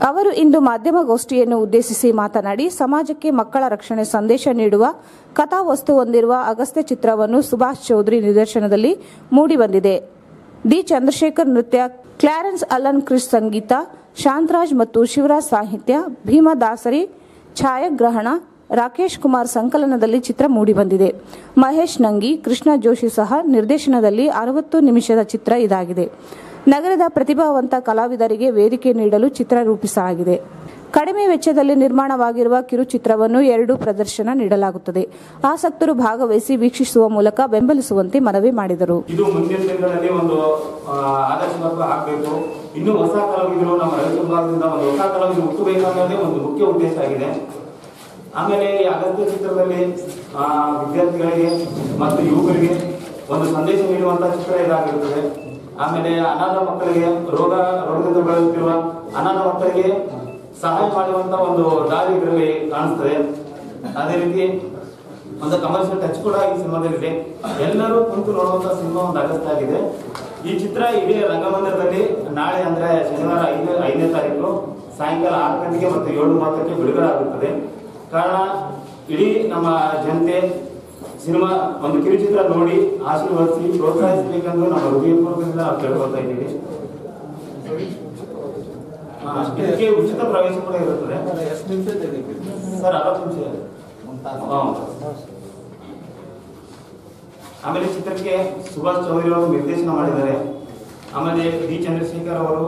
ಅವರು ಇಂದು ಮಾಧ್ಯಮಗೋಷ್ಠಿಯನ್ನು ಉದ್ದೇಶಿಸಿ ಮಾತನಾಡಿ, ಸಮಾಜಕ್ಕೆ ಮಕ್ಕಳ ರಕ್ಷಣೆ ಸಂದೇಶ ನೀಡುವ ಕಥಾವಸ್ತು ಹೊಂದಿರುವ ಅಗಸ್ತ್ಯ ಚಿತ್ರವನ್ನು ಸುಭಾಷ್ ಚೌಧರಿ ನಿರ್ದೇಶನದಲ್ಲಿ ಮೂಡಿಬಂದಿದೆ. ಡಿ ಚಂದ್ರಶೇಖರ್ ನೃತ್ಯ, ಕ್ಲಾರೆನ್ಸ್ ಅಲನ್ ಕ್ರಿಸ್ ಸಂಗೀತ, ಶಾಂತರಾಜ್ ಮತ್ತು ಶಿವರಾಜ್ ಸಾಹಿತ್ಯ, ಭೀಮದಾಸರಿ ಛಾಯಾಗ್ರಹಣ, ರಾಕೇಶ್ ಕುಮಾರ್ ಸಂಕಲನದಲ್ಲಿ ಚಿತ್ರ ಮೂಡಿಬಂದಿದೆ. ಮಹೇಶ್ ನಂಗಿ, ಕೃಷ್ಣ ಜೋಶಿ ಸಹ ನಿರ್ದೇಶನದಲ್ಲಿ 60 ನಿಮಿಷದ ಚಿತ್ರ ಇದಾಗಿದೆ. ನಗರದ ಪ್ರತಿಭಾವಂತ ಕಲಾವಿದರಿಗೆ ವೇದಿಕೆ ನೀಡಲು ಚಿತ್ರ ರೂಪಿಸಲಾಗಿದೆ. ಕಡಿಮೆ ವೆಚ್ಚದಲ್ಲಿ ನಿರ್ಮಾಣವಾಗಿರುವ ಕಿರುಚಿತ್ರವನ್ನು 2 ಪ್ರದರ್ಶನ ನೀಡಲಾಗುತ್ತದೆ. ಆಸಕ್ತರು ಭಾಗವಹಿಸಿ ವೀಕ್ಷಿಸುವ ಮೂಲಕ ಬೆಂಬಲಿಸುವಂತೆ ಮನವಿ ಮಾಡಿದರು. ಇದು ಮುಂದಿನ ದಿನಗಳಲ್ಲಿ ಒಂದು ಆದರ್ಶವಾಗಿ ಆಗಬೇಕು. ಇನ್ನು ಹೊಸ ಕಲಾವಿದರು ನಮ್ಮ ರೈತರ ಭಾಗದಿಂದ ಒಂದು ಹೊಸ ಕಲಾವಿದರು ಹುಟ್ಟಬೇಕಾಗದೇ ಒಂದು ಮುಖ್ಯ ಉದ್ದೇಶ ಆಗಿದೆ. ಆಮೇಲೆ ಈ ಅಗತ್ಯ ಚಿತ್ರದಲ್ಲಿ ವಿದ್ಯಾರ್ಥಿಗಳಿಗೆ ಮತ್ತು ಯುವಕರಿಗೆ ಒಂದು ಸಂದೇಶ ನೀಡುವಂತಹ ಚಿತ್ರ ಇದಾಗಿರುತ್ತದೆ. ಆಮೇಲೆ ಅನಾಥ ಮಕ್ಕಳಿಗೆ ರೋಗದಿಂದ ಬಳಲುತ್ತಿರುವ ಅನಾಥ ಮಕ್ಕಳಿಗೆ ಸಹಾಯ ಮಾಡುವಂತ ಒಂದು ದಾರಿ ಇದರಲ್ಲಿ ಕಾಣಿಸ್ತದೆ. ಅದೇ ರೀತಿ ಒಂದು ಕಮರ್ಷಿಯಲ್ ಟಚ್ ಕೂಡ ಈ ಸಿನಿಮಾದಲ್ಲಿದೆ. ಎಲ್ಲರೂ ಕುಂತು ನೋಡುವಂತ ಸಿನಿಮಾ ಒಂದು ಅಗತ್ಯ ಆಗಿದೆ. ಈ ಚಿತ್ರ ಇದೇ ರಂಗಮಂದಿರದಲ್ಲಿ ನಾಳೆ ಅಂದ್ರೆ ಶನಿವಾರ 5ನೇ ತಾರೀಕು ಸಾಯಂಕಾಲ 6 ಗಂಟೆಗೆ ಮತ್ತು 7:30ಕ್ಕೆ ಬಿಡುಗಡೆ ಆಗುತ್ತದೆ. ಕಾರಣ ಇಡೀ ನಮ್ಮ ಜನತೆ ಸಿನಿಮಾ ಒಂದು ಕಿರುಚಿತ್ರ ನೋಡಿ ಆಶೀರ್ವದಿಸಿ ಪ್ರೋತ್ಸಾಹಿಸಬೇಕೆಂದು ನಮ್ಮ ಹೃದಯಪೂರ್ವಕದಿಂದ ನಾವು ಕೇಳ್ಕೊಳ್ತಾ ಇದ್ದೀವಿ. ಇದಕ್ಕೆ ಉಚಿತ ಪ್ರವೇಶ ಕೂಡ ಇರುತ್ತದೆ ಸರ್, 60 ನಿಮಿಷ. ಆಮೇಲೆ ಚಿತ್ರಕ್ಕೆ ಸುಭಾಷ್ ಚೌಧರಿ ಅವರು ನಿರ್ದೇಶನ ಮಾಡಿದ್ದಾರೆ. ಆಮೇಲೆ ಡಿ ಚಂದ್ರಶೇಖರ್ ಅವರು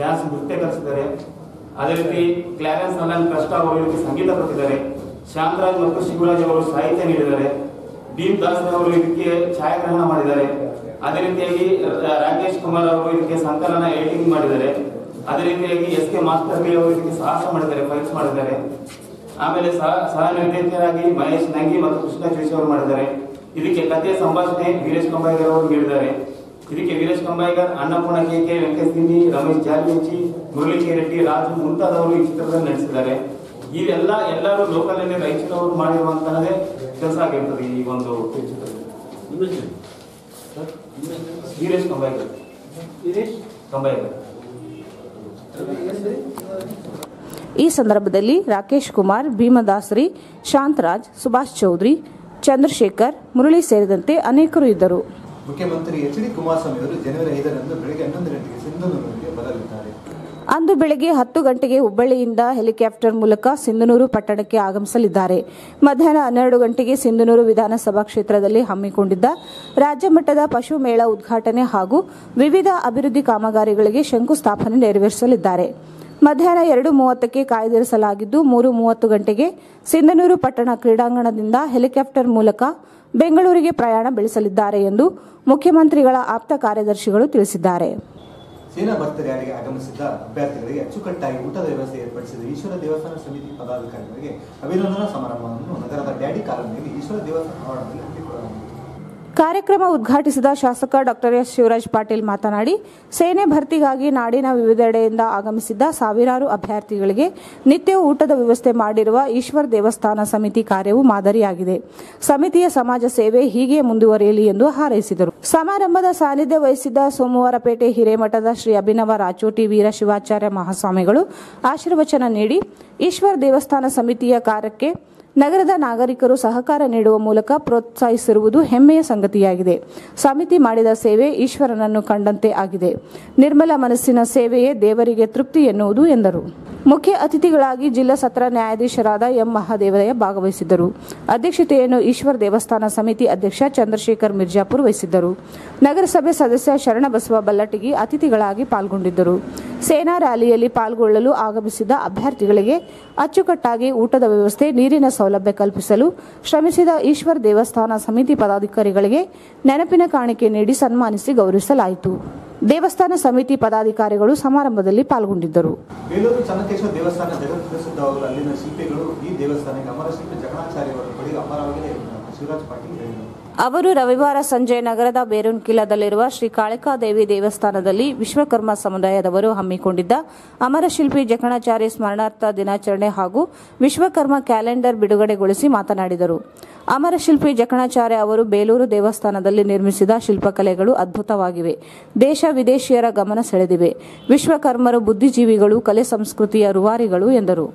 ಡ್ಯಾನ್ಸ್ ನೃತ್ಯ ಕಲಿಸಿದ್ದಾರೆ. ಅದೇ ರೀತಿ ಕ್ಲಾರೆನ್ಸ್ ಅಲನ್ ಕಷ್ಟ ಅವರು ಇದಕ್ಕೆ ಸಂಗೀತ ಕೊಟ್ಟಿದ್ದಾರೆ. ಶಾಂತರಾಜ್ ಮತ್ತು ಶಿವರಾಜ್ ಅವರು ಸಾಹಿತ್ಯ ನೀಡಿದ್ದಾರೆ. ಭೀಮ್ ದಾಸ್ ಅವರು ಇದಕ್ಕೆ ಛಾಯಾಗ್ರಹಣ ಮಾಡಿದ್ದಾರೆ. ಅದೇ ರೀತಿಯಾಗಿ ರಾಕೇಶ್ ಕುಮಾರ್ ಅವರು ಇದಕ್ಕೆ ಸಂಕಲನ ಎಡಿಟಿಂಗ್ ಮಾಡಿದ್ದಾರೆ. ಅದೇ ರೀತಿಯಾಗಿ SK ಮಾಸ್ಟರ್ ಅವರು ಇದಕ್ಕೆ ಸಾಹಸ ಮಾಡಿದ್ದಾರೆ, ಫೈಟ್ಸ್ ಮಾಡಿದ್ದಾರೆ. ಆಮೇಲೆ ಸಹ ನಿರ್ದೇಶಕರಾಗಿ ಮಹೇಶ್ ನಂಗಿ ಮತ್ತು ಕೃಷ್ಣ ಜೋಶಿ ಅವರು ಮಾಡಿದ್ದಾರೆ. ಇದಕ್ಕೆ ಕಥೆ ಸಂಭಾಷಣೆ ವೀರೇಶ್ ಕಂಬೈಗರ್ ಅವರು ನೀಡಿದ್ದಾರೆ. ಇದಕ್ಕೆ ವೀರೇಶ್ ಕಂಬೈಗರ್, ಅನ್ನಪೂರ್ಣ KK, ವೆಂಕಟೇಶ್ ಸಿಂಧಿ, ರಮೇಶ್ ಜಾರಕಿಹೊಳಿ, ಮುರಳಿ ಕೆ ರೆಡ್ಡಿ, ರಾಜು ಮುಂತಾದವರು ಈ ಚಿತ್ರದಲ್ಲಿ ನಡೆಸಿದ್ದಾರೆ. ಎಲ್ಲರೂ ಲೋಕಲ್ ಅಲ್ಲಿ ರೈತರವರು ಮಾಡಿರುವಂತಹದೇ ಕೆಲಸ ಆಗಿರ್ತದೆ. ಈ ಒಂದು ವೀರೇಶ್ ಕಂಬೈಗರ್ ಈ ಸಂದರ್ಭದಲ್ಲಿ ರಾಕೇಶ್ ಕುಮಾರ್, ಭೀಮದಾಸರಿ, ಶಾಂತರಾಜ್, ಸುಭಾಷ್ ಚೌಧರಿ, ಚಂದ್ರಶೇಖರ್, ಮುರಳಿ ಸೇರಿದಂತೆ ಅನೇಕರು ಇದ್ದರು. ಮುಖ್ಯಮಂತ್ರಿ HD ಕುಮಾರಸ್ವಾಮಿ ಅವರು ಜನವರಿ 5ರಂದು ಬೆಳಗ್ಗೆ 11 ಗಂಟೆಗೆ ಸಿಂಧನೂರಿಗೆ ಬರಲಿದ್ದಾರೆ. ಅಂದು ಬೆಳಗ್ಗೆ 10 ಗಂಟೆಗೆ ಹುಬ್ಬಳ್ಳಿಯಿಂದ ಹೆಲಿಕಾಪ್ಟರ್ ಮೂಲಕ ಸಿಂಧನೂರು ಪಟ್ಟಣಕ್ಕೆ ಆಗಮಿಸಲಿದ್ದಾರೆ. ಮಧ್ಯಾಹ್ನ 12 ಗಂಟೆಗೆ ಸಿಂಧನೂರು ವಿಧಾನಸಭಾ ಕ್ಷೇತ್ರದಲ್ಲಿ ಹಮ್ಮಿಕೊಂಡಿದ್ದ ರಾಜ್ಯ ಮಟ್ಟದ ಪಶು ಮೇಳ ಉದ್ಘಾಟನೆ ಹಾಗೂ ವಿವಿಧ ಅಭಿವೃದ್ಧಿ ಕಾಮಗಾರಿಗಳಿಗೆ ಶಂಕುಸ್ಥಾಪನೆ ನೆರವೇರಿಸಲಿದ್ದಾರೆ. ಮಧ್ಯಾಹ್ನ 2:30ಕ್ಕೆ ಕಾಯ್ದಿರಿಸಲಾಗಿದ್ದು 3:30 ಗಂಟೆಗೆ ಸಿಂಧನೂರು ಪಟ್ಟಣ ಕ್ರೀಡಾಂಗಣದಿಂದ ಹೆಲಿಕಾಪ್ಟರ್ ಮೂಲಕ ಬೆಂಗಳೂರಿಗೆ ಪ್ರಯಾಣ ಬೆಳೆಸಲಿದ್ದಾರೆ ಎಂದು ಮುಖ್ಯಮಂತ್ರಿಗಳ ಆಪ್ತ ಕಾರ್ಯದರ್ಶಿಗಳು ತಿಳಿಸಿದ್ದಾರೆ. ಸೇನಾ ಭಕ್ತರ ಯಾರಿಗೆ ಆಗಮಿಸಿದ್ದ ಅಭ್ಯರ್ಥಿಗಳಿಗೆ ಅಚ್ಚುಕಟ್ಟಾಗಿ ಊಟದ ವ್ಯವಸ್ಥೆ ಏರ್ಪಡಿಸಿದ ಈಶ್ವರ ದೇವಸ್ಥಾನ ಸಮಿತಿ ಪದಾಧಿಕಾರಿಗಳಿಗೆ ಅಭಿನಂದನಾ ಸಮಾರಂಭವನ್ನು ನಗರದ ಡ್ಯಾಡಿ ಕಾಲೋನಿಯಲ್ಲಿ ಈಶ್ವರ ದೇವಸ್ಥಾನ ಆವರಣದಲ್ಲಿ ಹಮ್ಮಿಕೊಳ್ಳಲಾಗಿದೆ. ಕಾರ್ಯಕ್ರಮ ಉದ್ಘಾಟಿಸಿದ ಶಾಸಕ ಡಾಕ್ಟರ್ ಎಸ್ ಶಿವರಾಜ್ ಪಾಟೀಲ್ ಮಾತನಾಡಿ, ಸೇನೆ ಭರ್ತಿಗಾಗಿ ನಾಡಿನ ವಿವಿಧೆಡೆಯಿಂದ ಆಗಮಿಸಿದ್ದ ಸಾವಿರಾರು ಅಭ್ಯರ್ಥಿಗಳಿಗೆ ನಿತ್ಯ ಊಟದ ವ್ಯವಸ್ಥೆ ಮಾಡಿರುವ ಈಶ್ವರ ದೇವಸ್ಥಾನ ಸಮಿತಿ ಕಾರ್ಯವು ಮಾದರಿಯಾಗಿದೆ. ಸಮಿತಿಯ ಸಮಾಜ ಸೇವೆ ಹೀಗೆ ಮುಂದುವರಿಯಲಿ ಎಂದು ಹಾರೈಸಿದರು. ಸಮಾರಂಭದ ಸಾನ್ನಿಧ್ಯ ವಹಿಸಿದ್ದ ಸೋಮವಾರಪೇಟೆ ಹಿರೇಮಠದ ಶ್ರೀ ಅಭಿನವ ರಾಚೋಟಿ ವೀರ ಶಿವಾಚಾರ್ಯ ಮಹಾಸ್ವಾಮಿಗಳು ಆಶೀರ್ವಚನ ನೀಡಿ ಈಶ್ವರ ದೇವಸ್ಥಾನ ಸಮಿತಿಯ ಕಾರ್ಯಕ್ಕೆ ನಗರದ ನಾಗರಿಕರು ಸಹಕಾರ ನೀಡುವ ಮೂಲಕ ಪ್ರೋತ್ಸಾಹಿಸಿರುವುದು ಹೆಮ್ಮೆಯ ಸಂಗತಿಯಾಗಿದೆ. ಸಮಿತಿ ಮಾಡಿದ ಸೇವೆ ಈಶ್ವರನನ್ನು ಕಂಡಂತೆ ಆಗಿದೆ. ನಿರ್ಮಲ ಮನಸ್ಸಿನ ಸೇವೆಯೇ ದೇವರಿಗೆ ತೃಪ್ತಿ ಎನ್ನುವುದು ಎಂದರು. ಮುಖ್ಯ ಅತಿಥಿಗಳಾಗಿ ಜಿಲ್ಲಾ ಸತ್ರ ನ್ಯಾಯಾಧೀಶರಾದ ಎಂ ಮಹಾದೇವಯ್ಯ ಭಾಗವಹಿಸಿದ್ದರು. ಅಧ್ಯಕ್ಷತೆಯನ್ನು ಈಶ್ವರ ದೇವಸ್ಥಾನ ಸಮಿತಿ ಅಧ್ಯಕ್ಷ ಚಂದ್ರಶೇಖರ್ ಮಿರ್ಜಾಪುರ್ ವಹಿಸಿದ್ದರು. ನಗರಸಭೆ ಸದಸ್ಯ ಶರಣಬಸವ ಬಲ್ಲಟಗಿ ಅತಿಥಿಗಳಾಗಿ ಪಾಲ್ಗೊಂಡಿದ್ದರು. ಸೇನಾ ರ್ಯಾಲಿಯಲ್ಲಿ ಪಾಲ್ಗೊಳ್ಳಲು ಆಗಮಿಸಿದ ಅಭ್ಯರ್ಥಿಗಳಿಗೆ ಅಚ್ಚುಕಟ್ಟಾಗಿ ಊಟದ ವ್ಯವಸ್ಥೆ, ನೀರಿನ ಸೌಲಭ್ಯ ಕಲ್ಪಿಸಲು ಶ್ರಮಿಸಿದ ಈಶ್ವರ ದೇವಸ್ಥಾನ ಸಮಿತಿ ಪದಾಧಿಕಾರಿಗಳಿಗೆ ನೆನಪಿನ ಕಾಣಿಕೆ ನೀಡಿ ಸನ್ಮಾನಿಸಿ ಗೌರವಿಸಲಾಯಿತು. ದೇವಸ್ಥಾನ ಸಮಿತಿ ಪದಾಧಿಕಾರಿಗಳು ಸಮಾರಂಭದಲ್ಲಿ ಪಾಲ್ಗೊಂಡಿದ್ದರು. ಬೇಲೂರು ಚನ್ನಕೇಶ್ವರ ದೇವಸ್ಥಾನ ಜಗತ್ ಪ್ರಸಿದ್ಧವಾಗಲು ಅಲ್ಲಿನ ಶಿಲ್ಪಿಗಳು ಈ ದೇವಸ್ಥಾನಕ್ಕೆ ಅಮರ ಶಿಲ್ಪಿ ಜಗನ್ನಾಚಾರ್ಯ ಅವರ ಕೊಡುಗೆ ಅಪಾರವಾಗಿದೆ ಎಂದು ಶಿವರಾಜ್ ಪಾಟೀಲ್ ಹೇಳಿದರು. ಅವರು ರವಿವಾರ ಸಂಜೆ ನಗರದ ಬೇರೂನ್ಕಿಲಾದಲ್ಲಿರುವ ಶ್ರೀ ಕಾಳಿಕಾದೇವಿ ದೇವಸ್ಥಾನದಲ್ಲಿ ವಿಶ್ವಕರ್ಮ ಸಮುದಾಯದವರು ಹಮ್ಮಿಕೊಂಡಿದ್ದ ಅಮರಶಿಲ್ಪಿ ಜಕಣಾಚಾರ್ಯ ಸ್ಮರಣಾರ್ಥ ದಿನಾಚರಣೆ ಹಾಗೂ ವಿಶ್ವಕರ್ಮ ಕ್ಯಾಲೆಂಡರ್ ಬಿಡುಗಡೆಗೊಳಿಸಿ ಮಾತನಾಡಿದರು. ಅಮರಶಿಲ್ಪಿ ಜಕಣಾಚಾರ್ಯ ಅವರು ಬೇಲೂರು ದೇವಸ್ಥಾನದಲ್ಲಿ ನಿರ್ಮಿಸಿದ ಶಿಲ್ಪಕಲೆಗಳು ಅದ್ಭುತವಾಗಿವೆ. ದೇಶ ವಿದೇಶಿಯರ ಗಮನ ಸೆಳೆದಿವೆ. ವಿಶ್ವಕರ್ಮರು ಬುದ್ಧಿಜೀವಿಗಳು, ಕಲೆ ಸಂಸ್ಕೃತಿಯ ರೂವಾರಿಗಳು ಎಂದರು.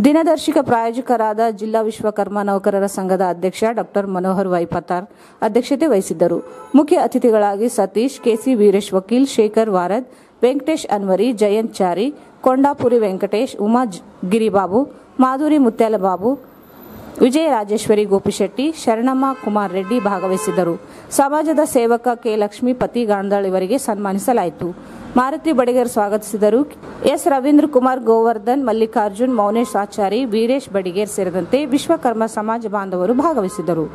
ದಿನದರ್ಶಿಕ ಪ್ರಾಯೋಜಕರಾದ ಜಿಲ್ಲಾ ವಿಶ್ವಕರ್ಮ ನೌಕರರ ಸಂಘದ ಅಧ್ಯಕ್ಷ ಡಾಕ್ಟರ್ ಮನೋಹರ್ ವೈಪತಾರ್ ಅಧ್ಯಕ್ಷತೆ ವಹಿಸಿದ್ದರು. ಮುಖ್ಯ ಅತಿಥಿಗಳಾಗಿ ಸತೀಶ್, ಕೆಸಿ ವೀರೇಶ್ ವಕೀಲ್, ಶೇಖರ್ ವಾರದ್, ವೆಂಕಟೇಶ್ ಅನ್ವರಿ, ಜಯಂತ್ ಚಾರಿ, ಕೊಂಡಾಪುರಿ ವೆಂಕಟೇಶ್, ಉಮಾ ಗಿರಿಬಾಬು, ಮಾಧುರಿ ಮುತ್ಯಾಲಬಾಬು, ವಿಜಯ ರಾಜೇಶ್ವರಿ ಗೋಪಿಶೆಟ್ಟಿ, ಶರಣಮ್ಮ ಕುಮಾರ್ ರೆಡ್ಡಿ ಭಾಗವಹಿಸಿದ್ದರು. ಸಮಾಜದ ಸೇವಕ ಕೆ ಲಕ್ಷ್ಮೀಪತಿ ಗಾಂಧಾಳ್ ಇವರಿಗೆ ಸನ್ಮಾನಿಸಲಾಯಿತು. ಮಾರುತಿ ಬಡಿಗೇರ್ ಸ್ವಾಗತಿಸಿದರು. ಎಸ್ ರವೀಂದ್ರ ಕುಮಾರ್ ಗೋವರ್ಧನ್, ಮಲ್ಲಿಕಾರ್ಜುನ್, ಮೌನೇಶ್ ಆಚಾರಿ, ವೀರೇಶ್ ಬಡಿಗೇರ್ ಸೇರಿದಂತೆ ವಿಶ್ವಕರ್ಮ ಸಮಾಜ ಬಾಂಧವರು ಭಾಗವಹಿಸಿದ್ದರು.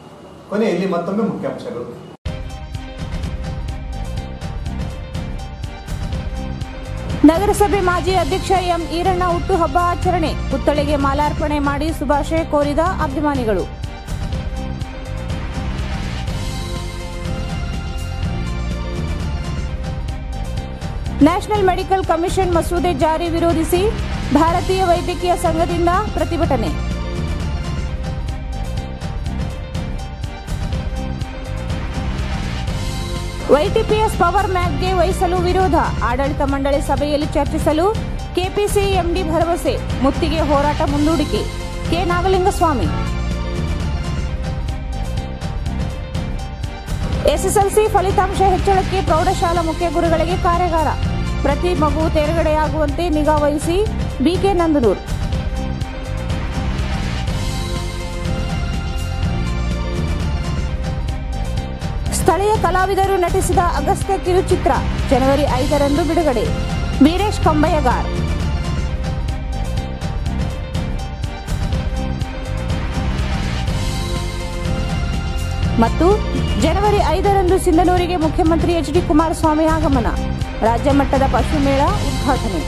ಕೊನೆಯಲ್ಲಿ ಮತ್ತೊಮ್ಮೆ ಮುಖ್ಯಾಂಶಗಳು. ನಗರಸಭೆ ಮಾಜಿ ಅಧ್ಯಕ್ಷ ಎಂ ಈರಣ್ಣ ಹುಟ್ಟುಹಬ್ಬ ಆಚರಣೆ, ಪುತ್ಥಳಿಗೆ ಮಾಲಾರ್ಪಣೆ ಮಾಡಿ ಶುಭಾಶಯ ಕೋರಿದ ಅಭಿಮಾನಿಗಳು. ನ್ಯಾಷನಲ್ ಮೆಡಿಕಲ್ ಕಮಿಷನ್ ಮಸೂದೆ ಜಾರಿ ವಿರೋಧಿಸಿ ಭಾರತೀಯ ವೈದ್ಯಕೀಯ ಸಂಘದಿಂದ ಪ್ರತಿಭಟನೆ. ವೈಟಿಪಿಎಸ್ ಪವರ್ ಮ್ಯಾಕ್ಗೆ ವಹಿಸಲು ವಿರೋಧ, ಆಡಳಿತ ಮಂಡಳಿ ಸಭೆಯಲ್ಲಿ ಚರ್ಚಿಸಲು ಕೆಪಿಸಿ ಎಂಡಿ ಭರವಸೆ, ಮುತ್ತಿಗೆ ಹೋರಾಟ ಮುಂದೂಡಿಕೆ. ಕೆ ನಾಗಲಿಂಗಸ್ವಾಮಿ. ಎಸ್ಎಸ್ಎಲ್ಸಿ ಫಲಿತಾಂಶ ಹೆಚ್ಚಳಕ್ಕೆ ಪ್ರೌಢಶಾಲಾ ಮುಖ್ಯ ಗುರುಗಳಿಗೆ ಕಾರ್ಯಾಗಾರ, ಪ್ರತಿ ಮಗು ತೇರ್ಗಡೆಯಾಗುವಂತೆ ನಿಗಾ ವಹಿಸಿ ಬಿಕೆ ನಂದನೂರ್. ಸ್ಥಳೀಯ ಕಲಾವಿದರು ನಟಿಸಿದ ಅಗಸ್ತ್ಯ ಕಿರುಚಿತ್ರ ಜನವರಿ 5ರಂದು ಬಿಡುಗಡೆ, ವೀರೇಶ್ ಕಂಬಯ್ಯಗಾರ್. ಮತ್ತು ಜನವರಿ 5ರಂದು ಸಿಂಧನೂರಿಗೆ ಮುಖ್ಯಮಂತ್ರಿ ಎಚ್.ಡಿ. ಕುಮಾರಸ್ವಾಮಿ ಆಗಮನ, ರಾಜ್ಯ ಮಟ್ಟದ ಪಶು ಮೇಳ ಉದ್ಘಾಟನೆ.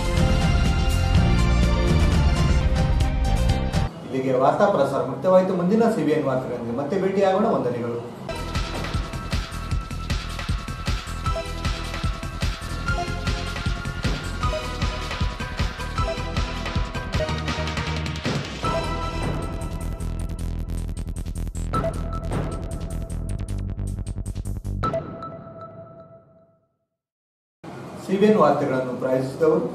ಇಲ್ಲಿಗೆ ವಾರ್ತಾ ಪ್ರಸಾರ ಮುಕ್ತವಾಯಿತು. ಮುಂದಿನ ಸಿಬಿಎನ್ ವಾರ್ತೆಗಳಲ್ಲಿ ಮತ್ತೆ ಭೇಟಿಯಾಗೋಣ. ವಂದನೆಗಳು. ಸಿಬಿಎನ್ ವಾರ್ತೆಗಳನ್ನು ಪ್ರಾಯೋಜಿಸಿದವರು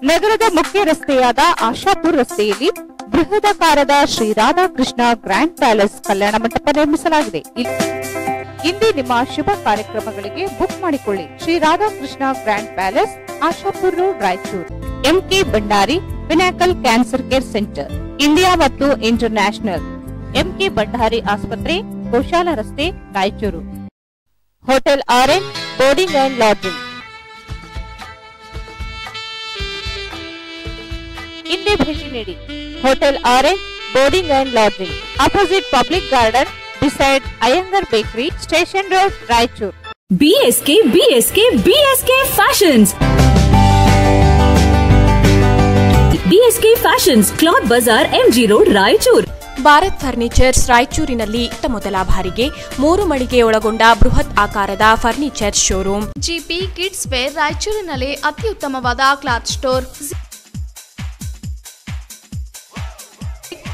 ನಗರದ ಮುಖ್ಯ ರಸ್ತೆಯಾದ ಆಶಾಪುರ್ ರಸ್ತೆಯಲ್ಲಿ ಬೃಹದಾಕಾರದ ಶ್ರೀ ರಾಧಾಕೃಷ್ಣ ಗ್ರ್ಯಾಂಡ್ ಪ್ಯಾಲೇಸ್ ಕಲ್ಯಾಣ ಮಂಟಪ ನಿರ್ಮಿಸಲಾಗಿದೆ. ಇಂದೇ ನಿಮ್ಮ ಶುಭ ಕಾರ್ಯಕ್ರಮಗಳಿಗೆ ಬುಕ್ ಮಾಡಿಕೊಳ್ಳಿ. Shri Radhakrishna grand palace, Ashapur road, Raichur. MK Bhandari pinnacle cancer care centre, India ಮತ್ತು ಇಂಟರ್ನ್ಯಾಷನಲ್. ಎಂಕೆ ಭಂಡಾರಿ ಆಸ್ಪತ್ರೆ, ಗೋಶಾಲ ರಸ್ತೆ, Raichur. Hotel orange boarding and lodging. ಇಂದೇ ಭೇಟಿ ನೀಡಿ. Hotel orange boarding and lodging, opposite public garden, beside Iyengar Bakery, Station Road, Raichur. BSK Fashions. BSK Fashions, Cloth Bazaar, MG Road, Raichur. Bharat furnitures ರಾಯಚೂರಿನಲ್ಲಿ ಮೊದಲ ಬಾರಿಗೆ 3 ಮಳಿಗೆ ಒಳಗೊಂಡ ಬೃಹತ್ ಆಕಾರದ furniture showroom. GP kids wear ರಾಯಚೂರಿನಲ್ಲಿ ಅತ್ಯುತ್ತಮವಾದ cloth store.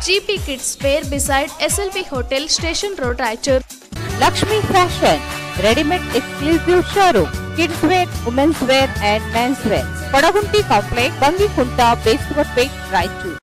GP Kids Wear beside SLV Hotel, Station Road, Raichur. Lakshmi Fashion, ready-made exclusive showroom. Kids wear, women's wear and men's wear. Padagunti Complex, Bangikunta, Basewar Pet, Raichur.